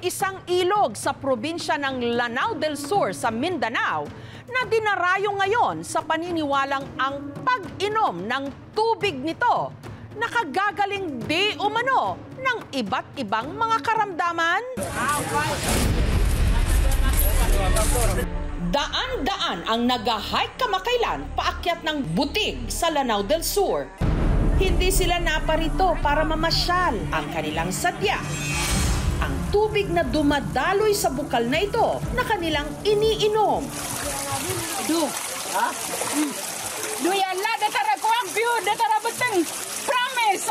isang ilog sa probinsya ng Lanao del Sur sa Mindanao na dinarayo ngayon sa paniniwalang ang pag-inom ng tubig nito nakagagaling di umano ng iba't ibang mga karamdaman. Daan-daan ang nag-hike kamakailan paakyat ng Butig sa Lanao del Sur. Hindi sila naparito para mamasyal. Ang kanilang sadya, ang tubig na dumadaloy sa bukal na ito na kanilang iniinom. Duyala, datara ko ang view, datara beteng, promise!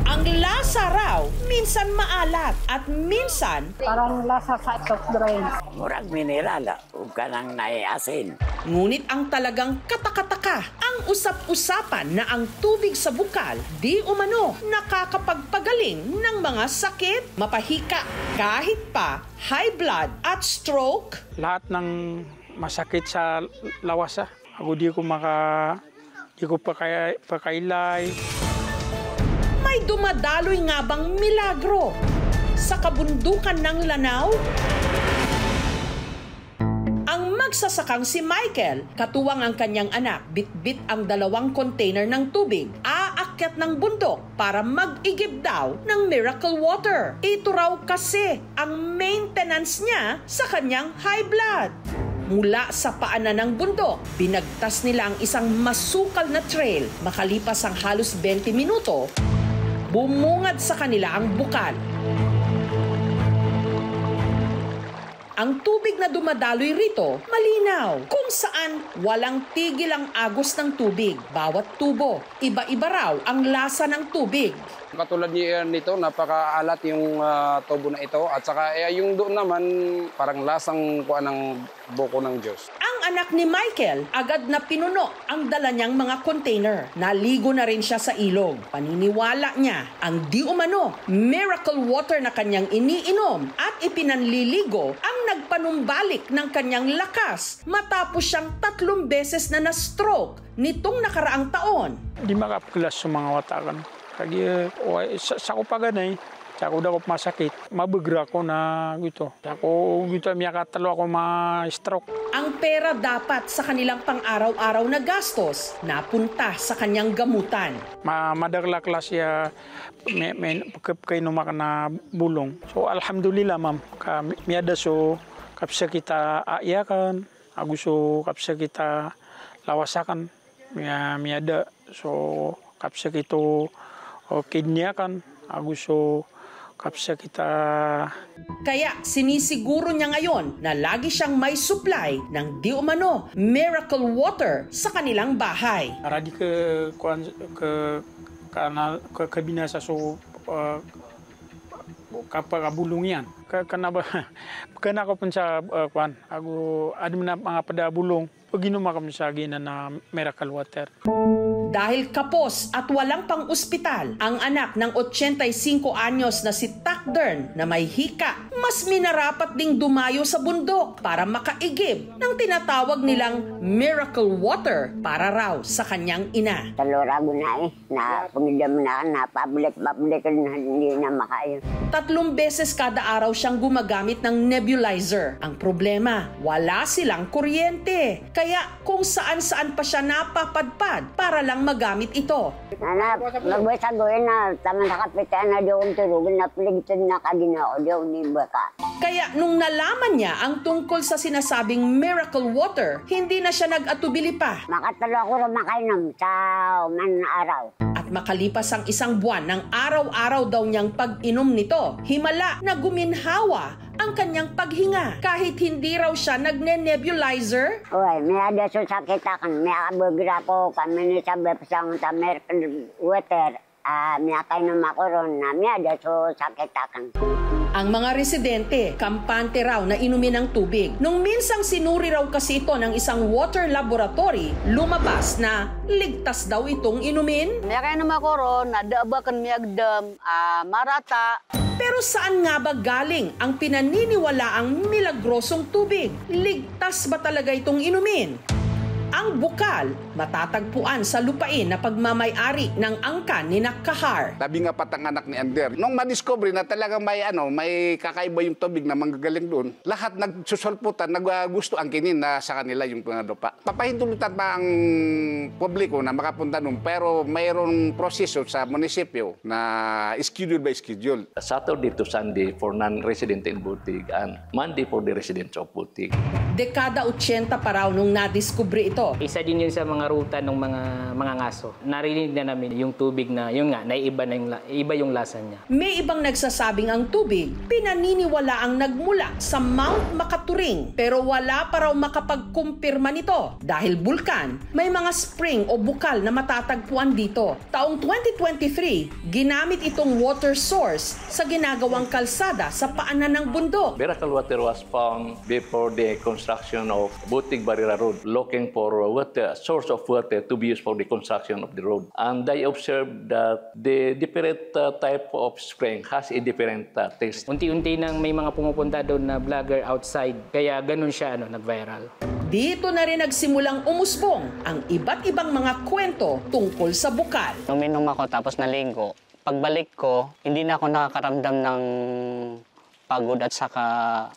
Ang lasa raw, minsan maalat at minsan Parang lasa sa soft drink. Murag mineral, huwag ka nang naiasin. ngunit ang talagang katakataka, ang usap-usapan na ang tubig sa bukal di umano nakakapagpagaling ng mga sakit, mapahika, kahit pa high blood at stroke. Lahat ng masakit sa lawasa. Ako di ko pakailay. May dumadaloy nga bang milagro sa kabundukan ng Lanao? Ang magsasakang si Michael, katuwang ang kanyang anak, bitbit ang 2 container ng tubig, aakyat ng bundok para mag-igib daw ng miracle water. Ito raw kasi ang maintenance niya sa kanyang high blood. Mula sa paanan ng bundok, binagtas nila ang isang masukal na trail. Makalipas ang halos 20 minuto, bumungad sa kanila ang bukal. Ang tubig na dumadaloy rito, malinaw, kung saan walang tigil ang agos ng tubig. Bawat tubo, iba-iba raw ang lasa ng tubig. Katulad nito, napakaalat yung tubo na ito. At saka yung doon naman, parang lasang kuha ng buko ng Diyos. Ang anak ni Michael, agad na pinuno ang dala niyang mga container. Naligo na rin siya sa ilog. Paniniwala niya, ang di umano, miracle water na kanyang iniinom at ipinanliligo ang nagpanumbalik ng kanyang lakas matapos siyang 3 beses na na-stroke nitong nakaraang taon. Di makapilas sa mga watakan. Kaya sa ko pa ganay, sa ko daw masakit, mabigra ko na gito. Sa ko gito, miyakatalo ako ma-stroke. Ang pera dapat sa kanilang pang-araw-araw na gastos napunta sa kanyang gamutan. Madagla klasya, may kayo numaka na bulong. So alhamdulillah ma'am, miyada so kapsa kita aayakan, aguso kapsa kita lawasakan, miyada so kapsa kito kidniakan, aguso kapsa kita. Kaya sinisiguro niya ngayon na lagi siyang may supply ng di umano miracle water sa kanilang bahay. Aradi ke kabinasa so kapagabulong yan. Kana ko pun sa kwan, ako adim na mga padabulong, pag inumak kami sa gina na miracle water. Dahil kapos at walang pang-ospital, ang anak ng 85 anyos na si Takdern na may hika, mas minarapat ding dumayo sa bundok para makaigib ng tinatawag nilang miracle water para raw sa kanyang ina. Talorago na na pumidam na public na hindi na makayo. 3 beses kada araw siyang gumagamit ng nebulizer. Ang problema, wala silang kuryente. Kaya kung saan-saan pa siya napapadpad para lang magamit ito. Magbasagoy na, tama na kapitan na doon turugin na piligtad na kadina o doon ni baka. Kaya nung nalaman niya ang tungkol sa sinasabing miracle water, hindi na siya nag-atubili pa. Makatalo ako rin makainom sa araw. At makalipas ang 1 buwan ng araw-araw daw niyang pag-inom nito, himala na guminhawa ang kanyang paghinga kahit hindi raw siya nagne-nebulizer. Uy, may ada so sakit akan, may akabagira ko kami ni sabi pasang sa miracle water. May akainom ako ron na may ada so sakit akan. Ang mga residente, kampante raw na inumin ng tubig. Nung minsang sinuri raw kasi ito ng isang water laboratory, lumabas na ligtas daw itong inumin. May kainom ako ron, nadabakan miyagdam, marata. Pero saan nga ba galing ang pinaniniwalaang milagrosong tubig? Ligtas ba talaga itong inumin? Ang bukal matatagpuan sa lupain na pagmamay-ari ng angkan ni Kahar. Tabi nga patang anak ni Ander. Nung madiscover na talagang may kakaiba yung tubig na manggagaling doon, lahat nagsusulputan, naggusto ang kinin na sa kanila yung lupa. Papahintulutan pa ang publiko na makapunta doon, pero mayroong proseso sa munisipyo na schedule by schedule. Saturday to Sunday for non-resident in Butig and Monday for the residents of Butig. Dekada 80 pa raw nung nadiskubre ito. Isa din yun sa mga ruta ng mga ngaso. Narinig na namin yung tubig na, yun nga, iba yung lasa niya. May ibang nagsasabing ang tubig, pinaniniwala ang nagmula sa Mount Makaturing. Pero wala pa raw makapagkumpirma nito. Dahil bulkan, may mga spring o bukal na matatagpuan dito. Taong 2023, ginamit itong water source sa ginagawang kalsada sa paanan ng bundok. Miracle water was found before the construction of Butig Barrera Road, looking for water, source of water to be used for the construction of the road. And I observed that the different type of spring has a different taste. Unti-unti nang may mga pumupunta doon na vlogger outside, kaya ganun siya nag-viral. Dito na rin nagsimulang umusbong ang iba't ibang mga kwento tungkol sa bukal. Uminom ako tapos nalinggo. Pagbalik ko, hindi na ako nakakaramdam ng pagod at saka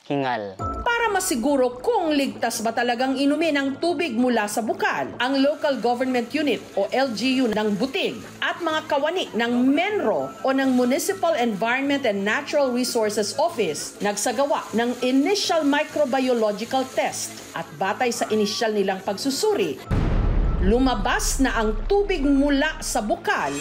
hingal. Para masiguro kung ligtas ba talagang inumin ang tubig mula sa bukal, ang Local Government Unit o LGU ng Butig at mga kawani ng MENRO o ng Municipal Environment and Natural Resources Office nagsagawa ng initial microbiological test at batay sa inisyal nilang pagsusuri, lumabas na ang tubig mula sa bukal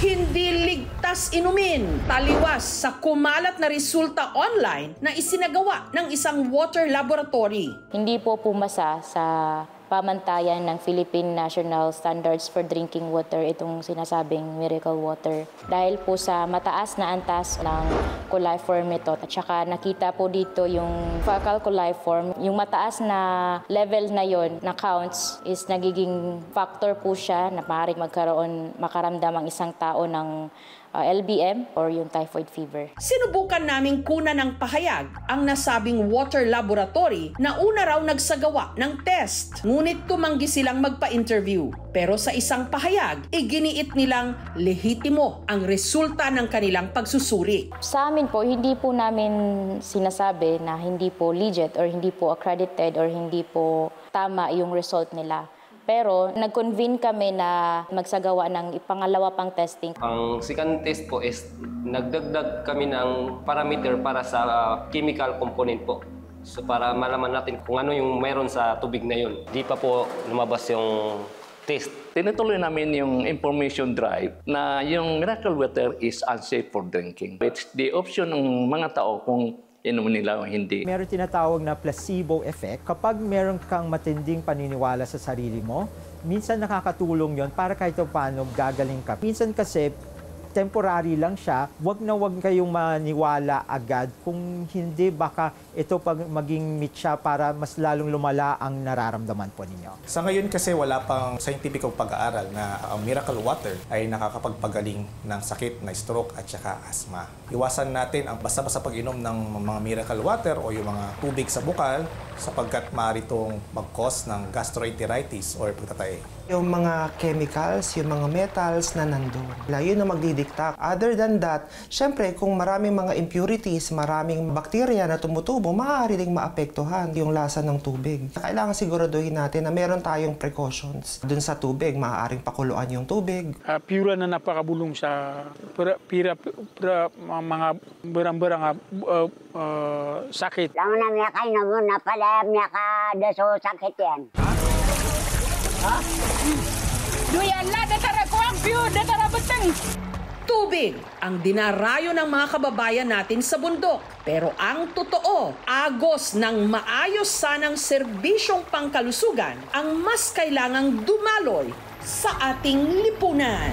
hindi ligtas inumin. Taliwas sa kumalat na resulta online na isinagawa ng isang water laboratory. Hindi po pumasa sa pamantayan ng Philippine National Standards for Drinking Water itong sinasabing miracle water. Dahil po sa mataas na antas ng coliform nito at saka nakita po dito yung fecal coliform, yung mataas na level na yon na counts is nagiging factor po siya na maaaring makaramdam ang isang tao ng LBM or yung typhoid fever. Sinubukan naming kunan ng pahayag ang nasabing water laboratory na una raw nagsagawa ng test. Ngunit tumanggi silang magpa-interview. Pero sa isang pahayag, iginiit nilang lehitimo ang resulta ng kanilang pagsusuri. Sa amin po, hindi po namin sinasabi na hindi po legit or hindi po accredited or hindi po tama yung result nila. Pero nag-convene kami na magsagawa ng pangalawa pang testing. Ang second test po is nagdagdag kami ng parameter para sa chemical component po. So para malaman natin kung ano yung meron sa tubig na yun. Di pa po lumabas yung test. Tinutuloy namin yung information drive na yung miracle water is unsafe for drinking. It's the option ng mga tao kung inumin nila o hindi. Meron tinatawag na placebo effect. Kapag meron kang matinding paniniwala sa sarili mo, minsan nakakatulong yon para kahit paano gagaling ka. Minsan kasi temporary lang siya, wag na wag kayong maniwala agad. Kung hindi, baka ito pag maging mitya para mas lalong lumala ang nararamdaman po ninyo. Sa ngayon kasi wala pang scientific pag-aaral na ang miracle water ay nakakapagpagaling ng sakit na stroke at saka asthma. Iwasan natin ang basta-basta pag-inom ng mga miracle water o yung mga tubig sa bukal sapagkat maaari itong mag-cause ng gastroenteritis or pagtatay. Yung mga chemicals, yung mga metals na nandun. Yun ang magdidikta. Other than that, syempre kung maraming mga impurities, maraming bakterya na tumutubo, maaari ding maapektuhan yung lasa ng tubig. Kailangan siguraduhin natin na meron tayong precautions dun sa tubig. Maaaring pakuluan yung tubig. Pura na napakabulong sa mga barang-barang sakit. Lang na miya kayo na muna pala miya ka daso sakit yan. Ha? Duyan la, datara ko ang view, datara beteng. Tubig ang dinarayo ng mga kababayan natin sa bundok. Pero ang totoo, agos ng maayos sanang serbisyong pangkalusugan ang mas kailangang dumaloy sa ating lipunan.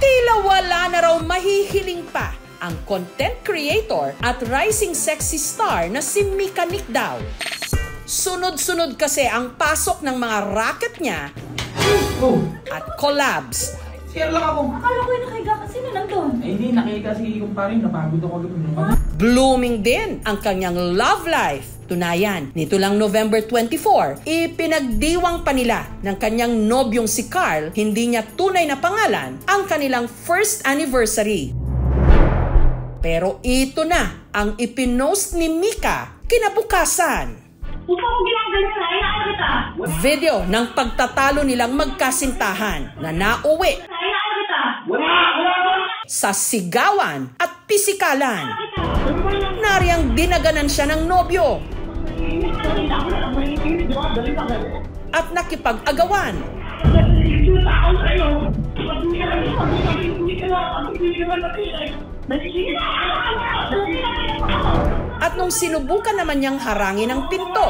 Tila wala na raw mahihiling pa ang content creator at rising sexy star na si Mika Nikdao. Sunod-sunod kasi ang pasok ng mga racket niya at collabs. Share lang ako. Akala ko yung nakahiga kasi na nandun? Eh, hindi. Nakita si kumpare. Napagod ako doon. Blooming din ang kanyang love life. Tunayan, nito lang November 24, ipinagdiwang pa nila ng kanyang nobyong si Carl, hindi niya tunay na pangalan, ang kanilang first anniversary. Pero ito na ang ipinost ni Mika kinabukasan. Video ng pagtatalo nilang magkasintahan na nauwi sa sigawan at pisikalan. Nariyang dinaganan siya ng nobyo at nakipag-agawan. At nung sinubukan naman niyang harangin ang pinto,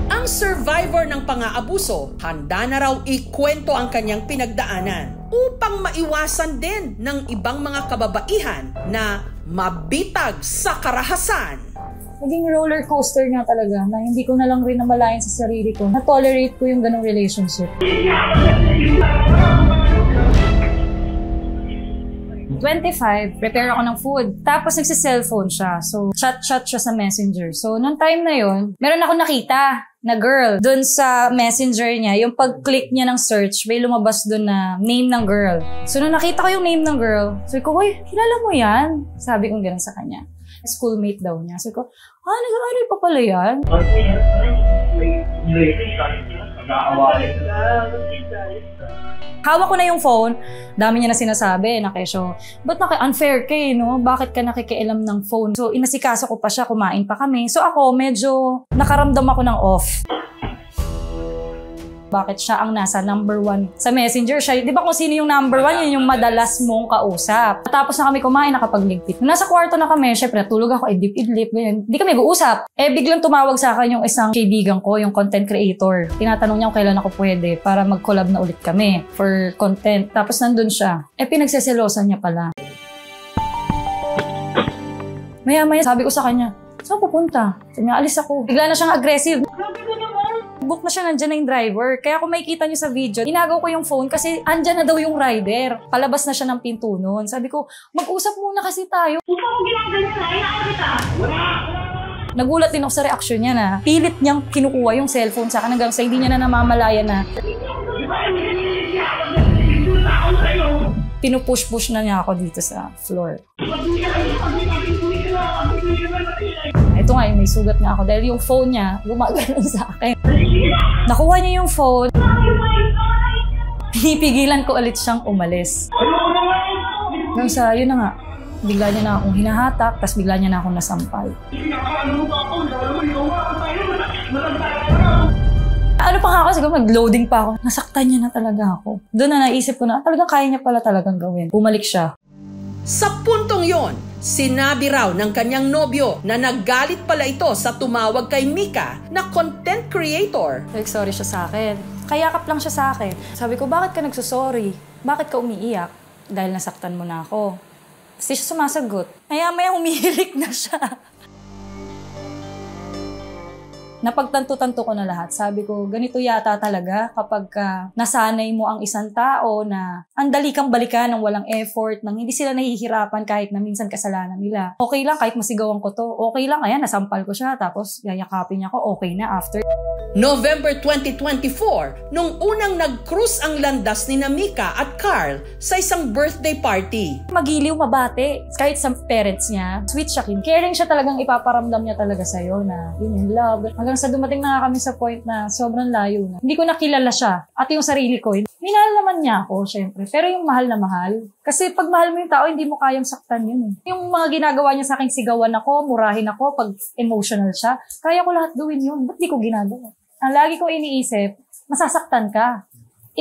ang survivor ng pang-aabuso, handa na raw ikwento ang kanyang pinagdaanan upang maiwasan din ng ibang mga kababaihan na mabitag sa karahasan. Naging roller coaster nga talaga na hindi ko na lang rin namalayan sa sarili ko. Na-tolerate ko yung ganong relationship. 25, prepare ako ng food. Tapos nagsi-cellphone siya. So, chat-chat siya sa messenger. So, noong time na yon, meron ako nakita na girl. Doon sa messenger niya, yung pag-click niya ng search, may lumabas doon na name ng girl. So, nung nakita ko yung name ng girl, sabi ko, "Hoy, kilala mo yan?" Sabi ko gano'n sa kanya. Schoolmate daw niya. Sabi ko, nag-aaral pa pala yan? Hawak ko na yung phone, dami niya na sinasabi na kesyo, ba't unfair ka no? Bakit ka nakikialam ng phone? So, inasikaso ko pa siya, kumain pa kami. So, ako, medyo nakaramdam ako ng off. Bakit siya ang nasa number 1 sa messenger? Siya, di ba kung sino yung number 1, yun yung madalas mong kausap. Tapos na kami kumain, nakapagligpit. Nasa kwarto na kami, syempre natulog ako, idlip-idlip, ganyan. Di kami mag-uusap. Biglang tumawag sa akin yung isang kaibigan ko, yung content creator. Tinatanong niya kung kailan ako pwede para mag-collab na ulit kami for content. Tapos nandun siya. Pinagseselosan niya pala. Maya-maya sabi ko sa kanya, saan pupunta? Sabi niya, alis ako. Bigla na siyang aggressive. Book na siya, nandyan na yung driver. Kaya kung makikita niyo sa video, inagaw ko yung phone kasi andyan na daw yung rider. Palabas na siya ng pinto nun. Sabi ko, mag-usap muna kasi tayo. Nagulat din ako sa reaction niya na pilit niyang kinukuha yung cellphone sa akin hanggang sa hindi niya na namamalaya na pinupush-push na niya ako dito sa floor. Ito nga, may sugat nga ako dahil yung phone niya gumagano'n sa akin. Nakuha niya yung phone. Pinipigilan ko ulit siyang umalis. Hanggang sa, yun na nga, bigla niya na akong hinahatak, tapos bigla niya na akong nasampal. Ano pa nga ako, siguro mag-loading pa ako. Nasaktan niya na talaga ako. Doon na naisip ko na, talagang kaya niya pala talagang gawin. Bumalik siya. Sa puntong yon, sinabi raw ng kanyang nobyo na naggalit pala ito sa tumawag kay Mika na content creator. Sorry siya sa akin. Kayakap lang siya sa akin. Sabi ko, bakit ka nagsusorry? Bakit ka umiiyak? Dahil nasaktan mo na ako. Kasi siya sumasagot. Maya-maya umihilik na siya. Napagtanto-tanto ko na lahat. Sabi ko, ganito yata talaga kapag nasanay mo ang isang tao na ang dali kang balikan ng walang effort, nang hindi sila nahihirapan kahit na minsan kasalanan nila. Okay lang kahit masigawan ko to. Okay lang, ayan, nasampal ko siya. Tapos yayakapin niya ako, okay na after. November 2024, nung unang nag-cruise ang landas ni Mika at Carl sa isang birthday party. Magiliw, mabate. Kahit sa parents niya, sweet siya. Caring siya talagang ipaparamdam niya talaga sa'yo na yun yung love. Hanggang sa dumating na kami sa point na sobrang layo na. Hindi ko nakilala siya. At yung sarili ko, minahal naman niya ako, syempre. Pero yung mahal na mahal. Kasi pag mahal mo yung tao, hindi mo kayang saktan yun. Yung mga ginagawa niya sa akin, sigawan ako, murahin ako, pag emotional siya, kaya ko lahat gawin yun. Ba't di ko ginagawa? Ang lagi ko iniisip, masasaktan ka.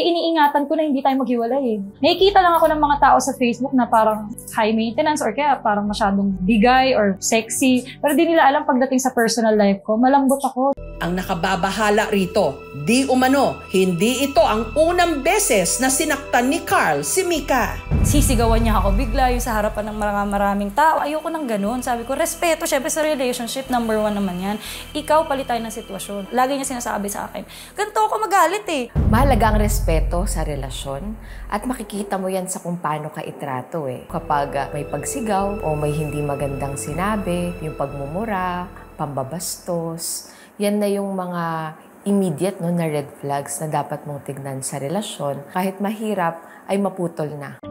iniingatan ko na hindi tayo maghiwalay eh. Nakikita lang ako ng mga tao sa Facebook na parang high maintenance or kaya parang masyadong bigay or sexy. Pero di nila alam pagdating sa personal life ko, malambot ako. Ang nakababahala rito, di umano, hindi ito ang unang beses na sinaktan ni Carl si Mika. Sisigawan niya ako bigla yung sa harapan ng maraming tao. Ayoko nang ganun. Sabi ko, respeto, syempre sa relationship, number 1 naman yan. Ikaw, palitay ng sitwasyon. Lagi niya sinasabi sa akin, ganito ako magalit eh. Mahalaga ang respeto sa relasyon at makikita mo yan sa kung paano ka itrato eh. Kapag may pagsigaw o may hindi magandang sinabi, yung pagmumura, pambabastos, yan na yung mga immediate na red flags na dapat mong tignan sa relasyon. Kahit mahirap, ay maputol na.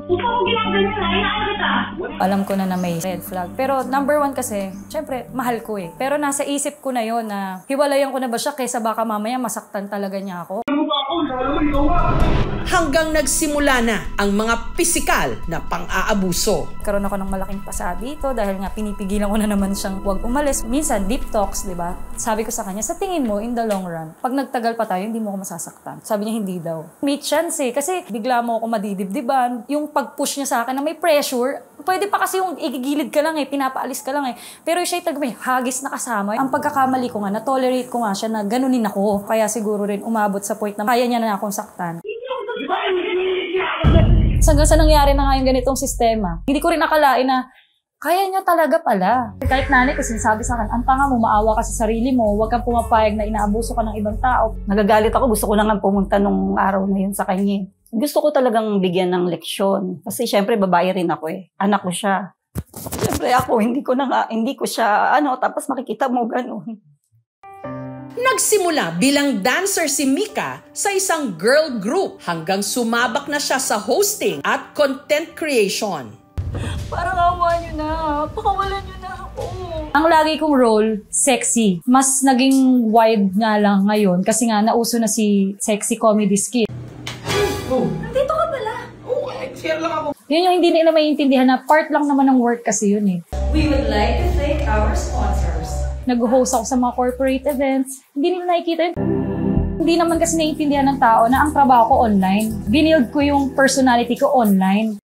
Alam ko na may red flag. Pero number 1 kasi, syempre, mahal ko eh. Pero nasa isip ko na yon na hiwalayan ko na ba siya kaysa baka mamaya masaktan talaga niya ako. Hanggang nagsimula na ang mga pisikal na pang-aabuso. Karoon ako ng malaking pasa dito dahil nga pinipigilan ko na naman siyang huwag umalis. Minsan, deep talks, di ba? Sabi ko sa kanya, sa tingin mo, in the long run, pag nagtagal pa tayo, hindi mo ako masasaktan. Sabi niya, hindi daw. May chance eh, kasi bigla mo ako madidibdiban. Yung pag-push niya sa akin na may pressure, pwede pa kasi yung igigilid ka lang eh, pinapaalis ka lang eh. Pero siya talaga may hagis na kasama. Ang pagkakamali ko nga, na-tolerate ko nga siya na ganunin ako. Kaya siguro rin umabot sa point na kaya niya na akong saktan. Hanggang sa nangyari na nga yung ganitong sistema, hindi ko rin akalain na kaya niya talaga pala. Kahit nanay ko sinasabi sa akin, ang tanga mo, maawa ka sa sarili mo, huwag kang pumapayag na inaabuso ka ng ibang tao. Nagagalit ako, gusto ko na nga pumunta nung araw na yun sa kanya. Gusto ko talagang bigyan ng leksyon. Kasi syempre babae rin ako eh. Anak ko siya. Syempre ako, hindi ko siya, tapos makikita mo ganun. Nagsimula bilang dancer si Mika sa isang girl group hanggang sumabak na siya sa hosting at content creation. Parang awa niyo na. Pakawalan niyo na ako. Ang lagi kong role, sexy. Mas naging wide nga lang ngayon kasi nga nauso na si sexy comedy skit. Oh. Nandito ka pala. Oh, share lang ako. Yun yung hindi nila maintindihan na part lang naman ng work kasi yun eh. We would like to thank our sponsors. Nag-host ako sa mga corporate events. Hindi nila nakikita yun. Hindi naman kasi naiintindihan ng tao na ang trabaho ko online. Binild ko yung personality ko online.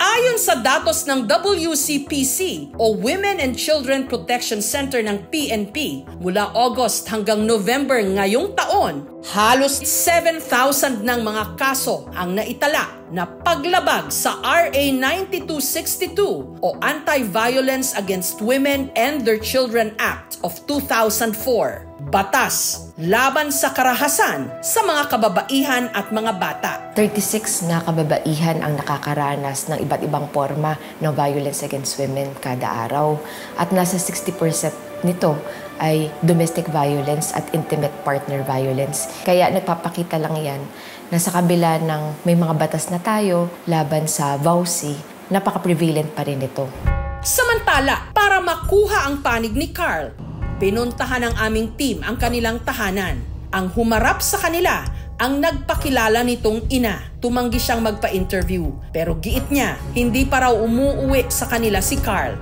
Ayon sa datos ng WCPC o Women and Children Protection Center ng PNP, mula August hanggang November ngayong taon, halos 7,000 ng mga kaso ang naitala na paglabag sa RA 9262 o Anti-Violence Against Women and Their Children Act of 2004. Batas laban sa karahasan sa mga kababaihan at mga bata. 36 na kababaihan ang nakakaranas ng iba't ibang forma ng violence against women kada araw. At nasa 60% nito ay domestic violence at intimate partner violence. Kaya nagpapakita lang yan na sa kabila ng may mga batas na tayo laban sa VAUSI, napaka-prevalent pa rin ito. Samantala, para makuha ang panig ni Carl, pinuntahan ng aming team ang kanilang tahanan. Ang humarap sa kanila ang nagpakilala nitong ina. Tumanggi siyang magpa-interview. Pero giit niya, hindi pa raw umuuwi sa kanila si Carl.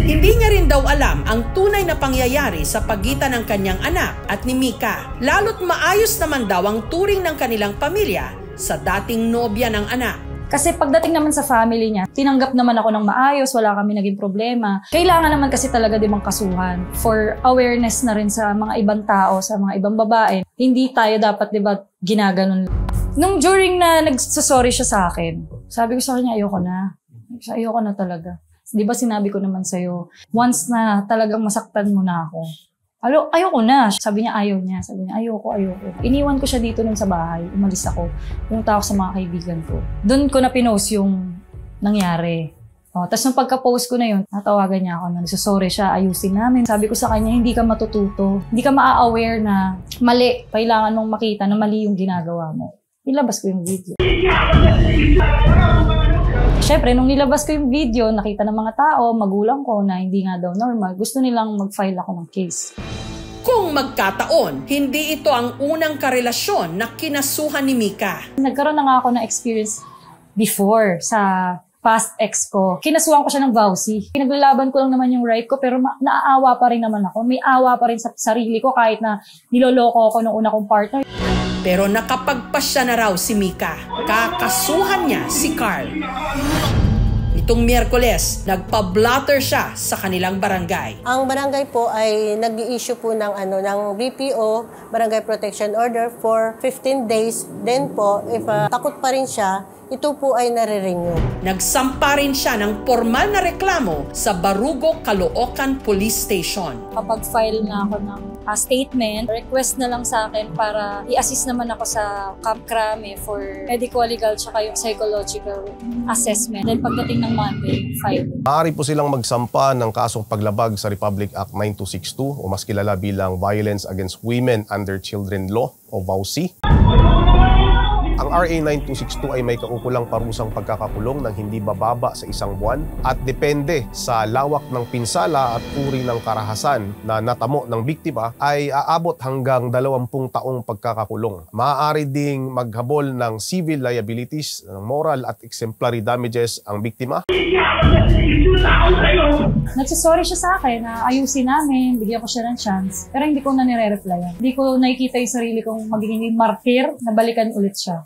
Hindi niya rin daw alam ang tunay na pangyayari sa pagitan ng kanyang anak at ni Mika. Lalo't maayos naman daw ang turing ng kanilang pamilya sa dating nobya ng anak. Kasi pagdating naman sa family niya, tinanggap naman ako ng maayos, wala kami naging problema. Kailangan naman kasi talaga din kasuhan for awareness na rin sa mga ibang tao, sa mga ibang babae. Hindi tayo dapat, di ba, ginaganon. Nung during na nagsasorry siya sa akin, sabi ko sa kanya, ayoko na. Ayoko na talaga. Di ba sinabi ko naman sa'yo, once na talagang masaktan mo na ako, ayoko na. Sabi niya, ayaw niya. Sabi niya, ayoko. Iniwan ko siya dito nun sa bahay. Umalis ako. Pumunta ako sa mga kaibigan ko. Doon ko na pinost yung nangyari. Tapos nung pagka-post ko na yun, natawagan niya ako na nagsasorry siya, ayusin namin. Sabi ko sa kanya, hindi ka matututo. Hindi ka maa-aware na mali. Kailangan mong makita na mali yung ginagawa mo. Nilabas ko yung video. Siyempre, nung nilabas ko yung video, nakita ng mga tao, magulang ko na hindi nga daw normal. Gusto nilang mag-file ako ng case. Kung magkataon, hindi ito ang unang karelasyon na kinasuhan ni Mika. Nagkaroon na nga ako ng experience before sa past ex ko. Kinasuhan ko siya ng VAUSI. Pinaglalaban ko lang naman yung right ko, pero naaawa pa rin naman ako. May awa pa rin sa sarili ko kahit na niloloko ako ng una kong partner. Pero nakapagpasya na raw si Mika. Kakasuhan niya si Carl. Itong Miyerkules, nagpa-blotter siya sa kanilang barangay. Ang barangay po ay nag-i-issue po ng BPO, Barangay Protection Order, for 15 days. Then po, if takot pa rin siya, ito po ay nare-renew. Nagsampa rin siya ng formal na reklamo sa Barugo, Caloocan Police Station. Kapag file na ako ng statement, request na lang sa akin para i-assist naman ako sa Camp Crame for medical, legal, tsaka yung psychological assessment. Then pagdating ng Monday, file. Maaari po silang magsampa ng kasong paglabag sa Republic Act 9262 o mas kilala bilang Violence Against Women Under Children Law o VAUSI. Ang RA 9262 ay may kaukulang parusang pagkakakulong ng hindi bababa sa 1 buwan at depende sa lawak ng pinsala at uri ng karahasan na natamo ng biktima ay aabot hanggang 20 taong pagkakakulong. Maaari ding maghabol ng civil liabilities, ng moral at exemplary damages ang biktima. Nagsasorry siya sa akin na ayusin namin, bigyan ko siya ng chance. Pero hindi ko na nire-replyan. Hindi ko nakikita yung sarili kong magiging martir na balikan ulit siya.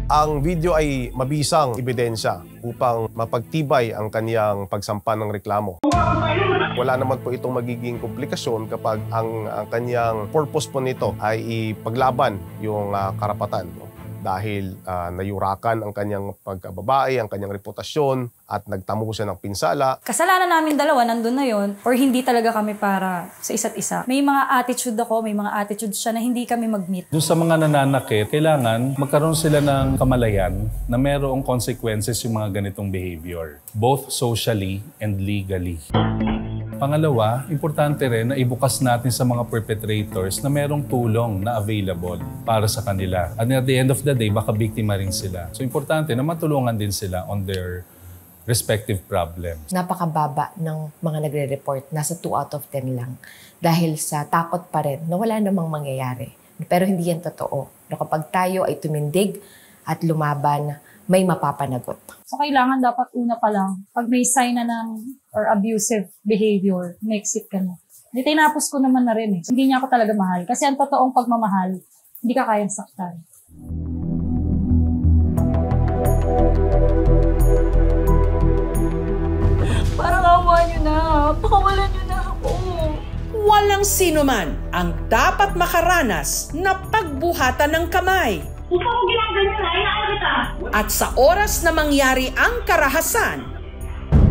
Ang video ay mabisang ebidensya upang mapagtibay ang kaniyang pagsampa ng reklamo. Wala naman po itong magiging komplikasyon kapag ang kaniyang purpose po nito ay ipaglaban yung karapatan. Dahil nayurakan ang kanyang pagkababae, ang kanyang reputasyon at nagtamo siya ng pinsala. Kasalanan namin dalawa, nandun na yon, or hindi talaga kami para sa isa't isa. May mga attitude ako, may mga attitude siya na hindi kami mag-meet. Doon sa mga nananakit, kailangan magkaroon sila ng kamalayan na mayroong consequences yung mga ganitong behavior, both socially and legally. Pangalawa, importante rin na ibukas natin sa mga perpetrators na merong tulong na available para sa kanila. At at the end of the day, baka biktima rin sila. So importante na matulungan din sila on their respective problems. Napakababa ng mga nagre-report. Nasa 2 out of 10 lang. Dahil sa takot pa rin na wala namang mangyayari. Pero hindi yan totoo. Na kapag tayo ay tumindig at lumaban, may mapapanagot. So kailangan dapat una pa lang, pag may sign na ng or abusive behavior, ma-exit ka na. Hindi, tinapos ko naman na rin eh. Hindi niya ako talaga mahal. Kasi ang totoong pagmamahal, hindi ka kayang saktan. Parang awa niyo na. Pakawalan niyo na ako. Walang sino man ang dapat makaranas na pagbuhatan ng kamay. At sa oras na mangyari ang karahasan,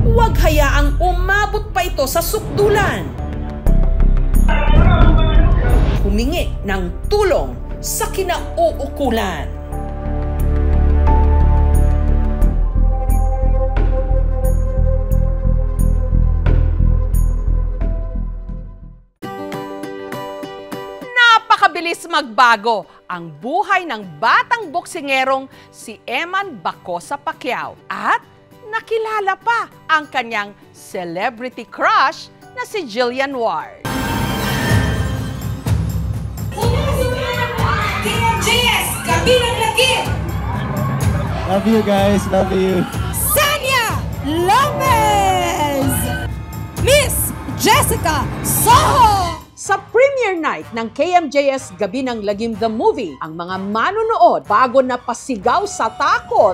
huwag hayaang umabot pa ito sa sukdulan. Humingi ng tulong sa kinauukulan. Napakabilis magbago ang buhay ng batang boksingerong si Eman Bacosa Pacquiao at nakilala pa ang kanyang celebrity crush na si Jillian Ward. KMJS, Gabinang Lagim! Love you guys, love you. Sanya Lopez! Miss Jessica Soho! Sa premiere night ng KMJS Gabinang Lagim the Movie, ang mga manonood bago na pasigaw sa takot.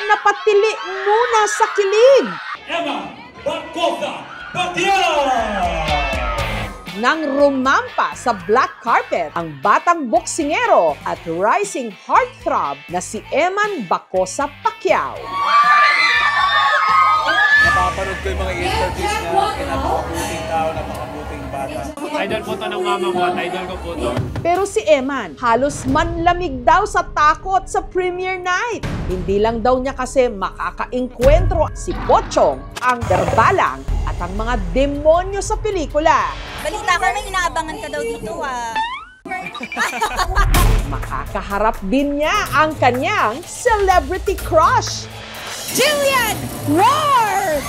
Napatili muna sa kilig. Eman Bacosa Pacquiao! Nang rumampa sa black carpet ang batang boksingero at rising heartthrob na si Eman Bacosa Pacquiao. Napapanood ko yung mga interviews niya, napakabuting tao, napakabuting bata. Idol po to ng mama ko at idol ko po to. Pero si Eman, halos manlamig daw sa takot sa premiere night. Hindi lang daw niya kasi makakaengkwentro si Pochong, ang derbalang at ang mga demonyo sa pelikula. Balita ko, may inaabangan ka daw dito Makakaharap din niya ang kanyang celebrity crush, Jillian Ward!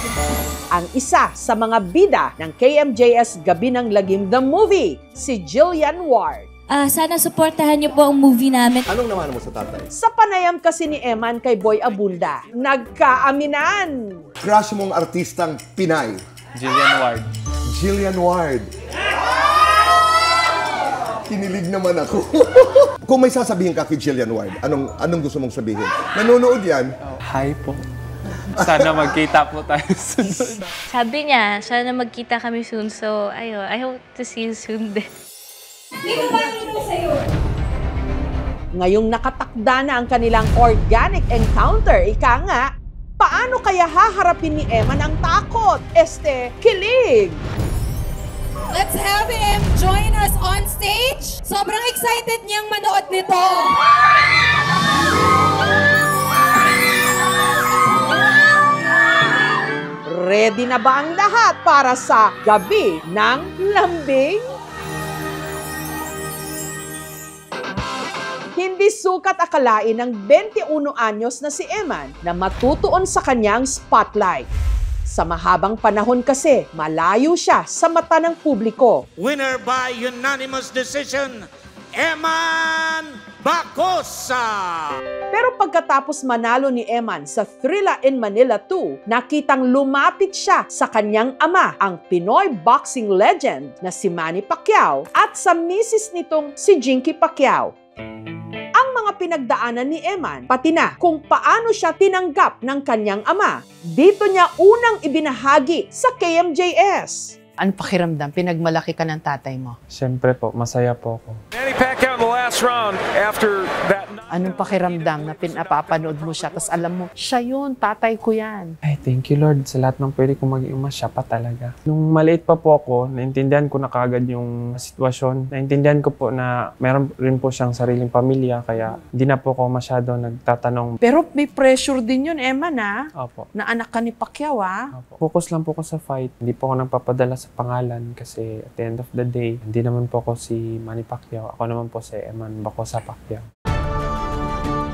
Ang isa sa mga bida ng KMJS Gabinang Lagim the Movie, si Jillian Ward. Sana suportahan niyo po ang movie namin. Anong naman mo sa tatay? Sa panayam kasi ni Eman kay Boy Abunda, nagkaaminan. Crush mong artistang Pinay? Jillian Ward. Jillian Ward. Kinilig naman ako. Kung may sasabihin ka kay Jillian Ward, anong gusto mong sabihin? Nanonood yan? Hi po. Sana magkita po tayo soon. Sabi niya, sana magkita kami soon. So, I hope to see you soon din. Ngayong nakatakda na ang kanilang organic encounter, ika nga, paano kaya haharapin ni Eman ang takot? Kilig! Let's have him join us on stage. Sobrang excited niyang manood nito. Ready na ba ang lahat para sa Gabi ng Lambing? Hindi sukat akalain ng 21 anyos na si Eman na matutuon sa kanyang spotlight. Sa mahabang panahon kasi, malayo siya sa mata ng publiko. Winner by unanimous decision, Eman Bacosa! Pero pagkatapos manalo ni Eman sa Thrilla in Manila 2, nakitang lumapit siya sa kanyang ama, ang Pinoy boxing legend na si Manny Pacquiao, at sa misis nitong si Jinky Pacquiao. Ang mga pinagdaanan ni Eman, pati na kung paano siya tinanggap ng kanyang ama, dito niya unang ibinahagi sa KMJS. Ano pakiramdam? Pinagmalaki ka ng tatay mo? Siyempre po, masaya po ako. Manny Pacquiao in the last round after that. Anong pakiramdam na pinapapanood mo siya tapos alam mo, siya yun, tatay ko yan? Ay, thank you Lord sa lahat ng pwede kong maging uma, siya pa talaga. Nung maliit pa po ako, naintindihan ko na kaagad yung sitwasyon. Naintindihan ko po na meron rin po siyang sariling pamilya, kaya hindi na po ako masyado nagtatanong. Pero may pressure din yun, Eman, ha? Opo. Na anak ka ni Pacquiao, ha? Opo. Focus lang po ako sa fight. Hindi po ako nagpapadala sa pangalan kasi at the end of the day, hindi naman po ako si Manny Pacquiao. Ako naman po si Eman Bacosa Pacquiao.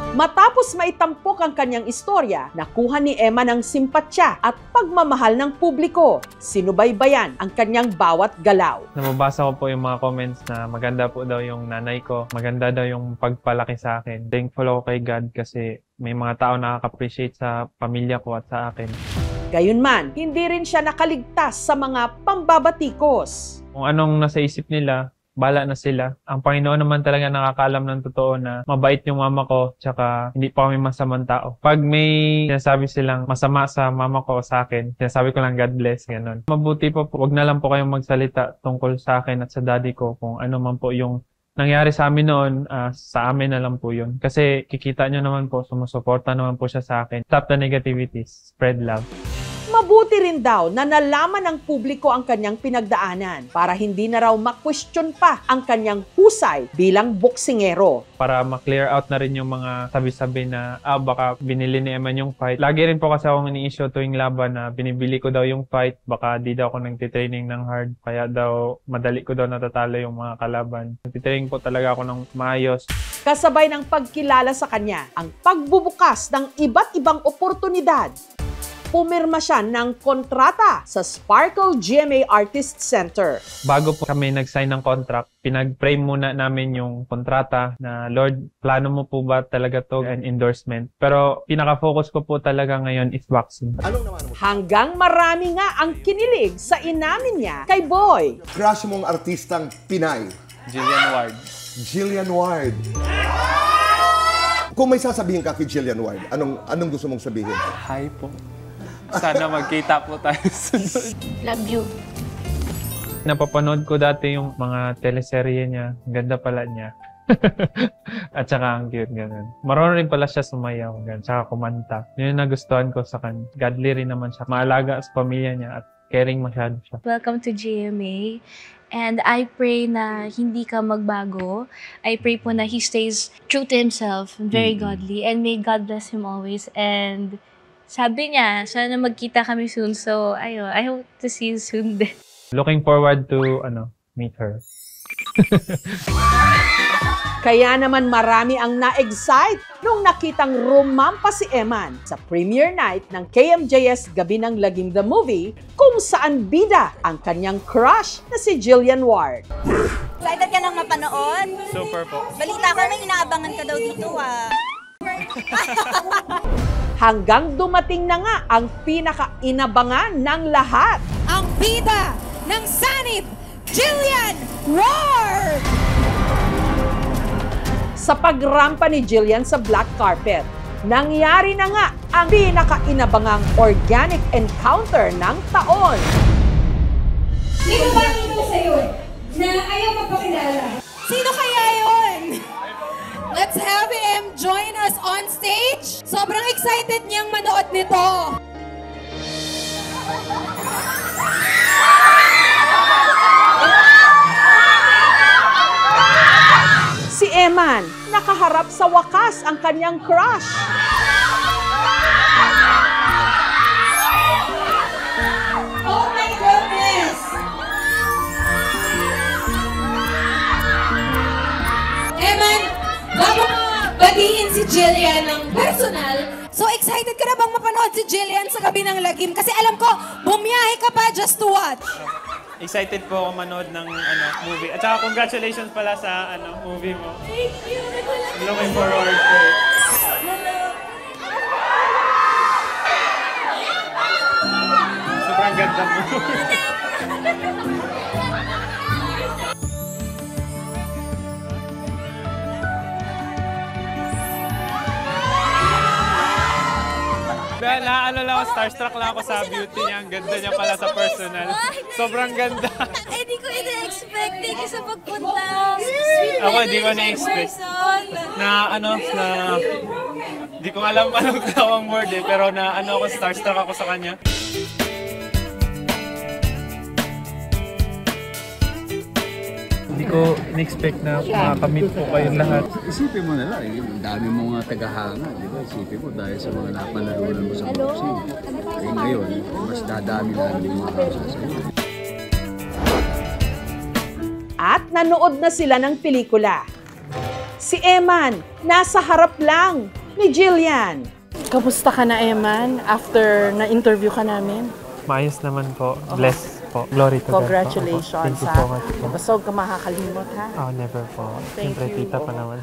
Matapos maitampok ang kanyang istorya, nakuha ni Eman ang simpatsya at pagmamahal ng publiko. Sinubaybayan ang kanyang bawat galaw. Nababasa ko po yung mga comments na maganda po daw yung nanay ko, maganda daw yung pagpalaki sa akin. Thankful ako kay God kasi may mga tao nakaka-appreciate sa pamilya ko at sa akin. Gayunman, hindi rin siya nakaligtas sa mga pambabatikos. Kung anong nasa isip nila, bala na sila. Ang Panginoon naman talaga nakakaalam ng totoo na mabait yung mama ko, tsaka hindi pa kami masamang tao. Pag may sinasabi silang masama sa mama ko o sa akin, sinasabi ko lang God bless, ganun. Mabuti po, wag na lang po kayong magsalita tungkol sa akin at sa daddy ko kung ano man po yung nangyari sa amin noon, sa amin na lang po yun. Kasi kikita nyo naman po, sumusuporta naman po siya sa akin. Stop the negativities, spread love. Mabuti rin daw na nalaman ng publiko ang kanyang pinagdaanan para hindi na raw ma-question pa ang kanyang husay bilang boksingero. Para ma-clear out na rin yung mga sabi-sabi na baka binili ni Eman yung fight. Lagi rin po kasi akong ini-issue tuwing laban na binibili ko daw yung fight, baka di daw ako nagtitraining ng hard, kaya daw madali ko daw natatalo yung mga kalaban. Nagtitraining po talaga ako ng maayos. Kasabay ng pagkilala sa kanya, ang pagbubukas ng iba't ibang oportunidad. Pumirma siya ng kontrata sa Sparkle GMA Artist Center. Bago po kami nag-sign ng contract, pinag-pray muna namin yung kontrata na, Lord, plano mo po ba talaga to an endorsement? Pero pinaka-focus ko po talaga ngayon is boxing. Hanggang marami nga ang kinilig sa inamin niya kay Boy. Crush mong artistang Pinay? Jillian Ward. Jillian Ward. Kung may sasabihin ka kay Jillian Ward, anong gusto mong sabihin? Hi po. Sana magkita po tayo soon. Love you. Napapanood ko dati yung mga teleserye niya. Ganda pala niya. At saka ang cute, ganun. Marunong rin pala siya sumayaw, ganun. Tsaka kumanta. Yun yung nagustuhan ko sa kanya. Godly rin naman siya. Maalaga sa pamilya niya at caring masyado siya. Welcome to GMA. And I pray na hindi ka magbago. I pray po na he stays true to himself, very godly. And may God bless him always. And sabi niya, sana magkita kami soon. So, I hope to see you soon din. Looking forward to, meet her. Kaya naman marami ang na-excite nung nakitang rumampa si Eman sa premiere night ng KMJS Gabi ng Lagim the Movie kung kung saan bida ang kanyang crush na si Jillian Ward. Excited ka nang mapanood? Super po. Balita ko may inaabangan ka daw dito Hanggang dumating na nga ang pinaka-inabangan ng lahat. Ang bida ng Sanib, Jillian Ward! Sa pagrampa ni Jillian sa black carpet, nangyari na nga ang pinaka-inabangang organic encounter ng taon. Sino ba ito sa'yo na ayaw magpakilala? Sino kaya yun? Let's have him join us on stage. Sobrang excited niyang manood nito. Si Eman, nakaharap sa wakas ang kanyang crush. Oh my goodness! Eman, bago mo batiin si Jillian ng personal, so excited ka na bang mapanood si Jillian sa Gabi ng Lagim? Kasi alam ko, bumiyahe ka pa just to watch. Excited po ako manood ng movie. At saka congratulations pala sa movie mo. Thank you. Looking forward to it. Sobrang ganda mo. Naano lang ako, starstruck lang ako sa beauty niya. Ang ganda niya pala sa personal. Sobrang ganda. Hindi ko ina-expect. Thank you sa pagpunta. Ako, hindi ko na-expect. Hindi ko alam anong tawang word pero ako, starstruck ako sa kanya. Hindi ko in-expect na makakamit po kayong lahat. Isipin mo na lang, ang dami mong tagahanga, di ba? Isipin mo dahil sa mga napanalunan mo sa boxing. Eh ngayon, mas dadami na yung mga kasasayo. At nanood na sila ng pelikula. Si Eman, nasa harap lang ni Jillian. Kamusta ka na, Eman, after na-interview ka namin? Maayos naman po. Bless po. Glory to God. Congratulations, Thank you ha? so much po. Basta huwag ka makakalimot, ha? Oh, never po. Thank Siyempre, you. tita pa naman.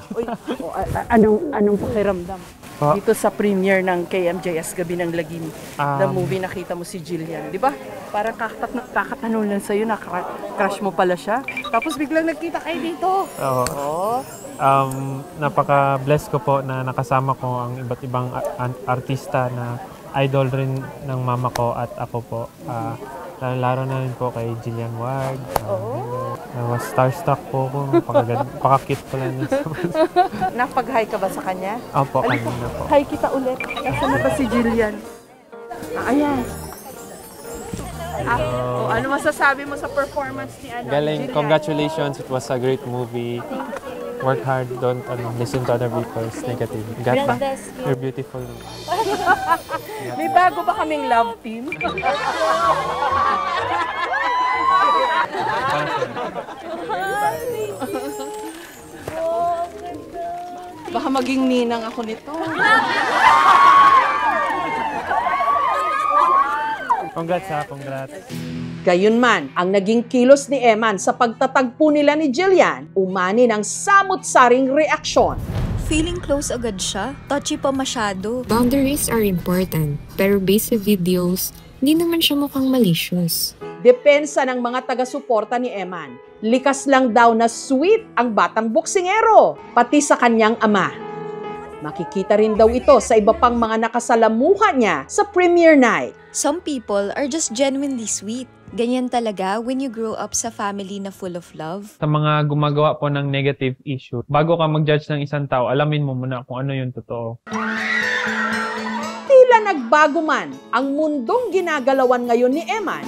Anong pakiramdam? Po? Dito sa premiere ng KMJS Gabi ng Lagim, the movie, nakita mo si Jillian, di ba? Parang kakatanong lang sa'yo na crush mo pala siya. Tapos biglang nagkita kayo dito. Oo. Napaka-bless ko po na nakasama ko ang iba't ibang artista na idol rin ng mama ko at ako po. Laro na rin po kay Jillian Ward. Starstruck po ako. Napaka-cute pala niya. Napag-hi ka ba sa kanya? Opo, kanina po. Hi kita ulit. Nasaan na ba si Jillian? Ayan. Ano masasabi mo sa performance ni Galing. Jillian? Congratulations. It was a great movie. Work hard. Don't listen to other people's negative. Got ba? You're beautiful. May bago ba kaming love team? Baka maging ninang ako nito. Congrats ha, congrats. Gayunman, ang naging kilos ni Eman sa pagtatagpo nila ni Jillian, umani ng samot-saring reaksyon. Feeling close agad siya? Touchy pa masyado. Boundaries are important, pero based sa videos, hindi naman siya mukhang malicious. Depensa ng mga taga-suporta ni Eman. Likas lang daw na sweet ang batang boksingero, pati sa kanyang ama. Makikita rin daw ito sa iba pang mga nakasalamuha niya sa premiere night. Some people are just genuinely sweet. Ganyan talaga when you grow up sa family na full of love. Sa mga gumagawa po ng negative issue, bago ka mag-judge ng isang tao, alamin mo muna kung ano yung totoo. Tila nagbago man ang mundong ginagalawan ngayon ni Eman.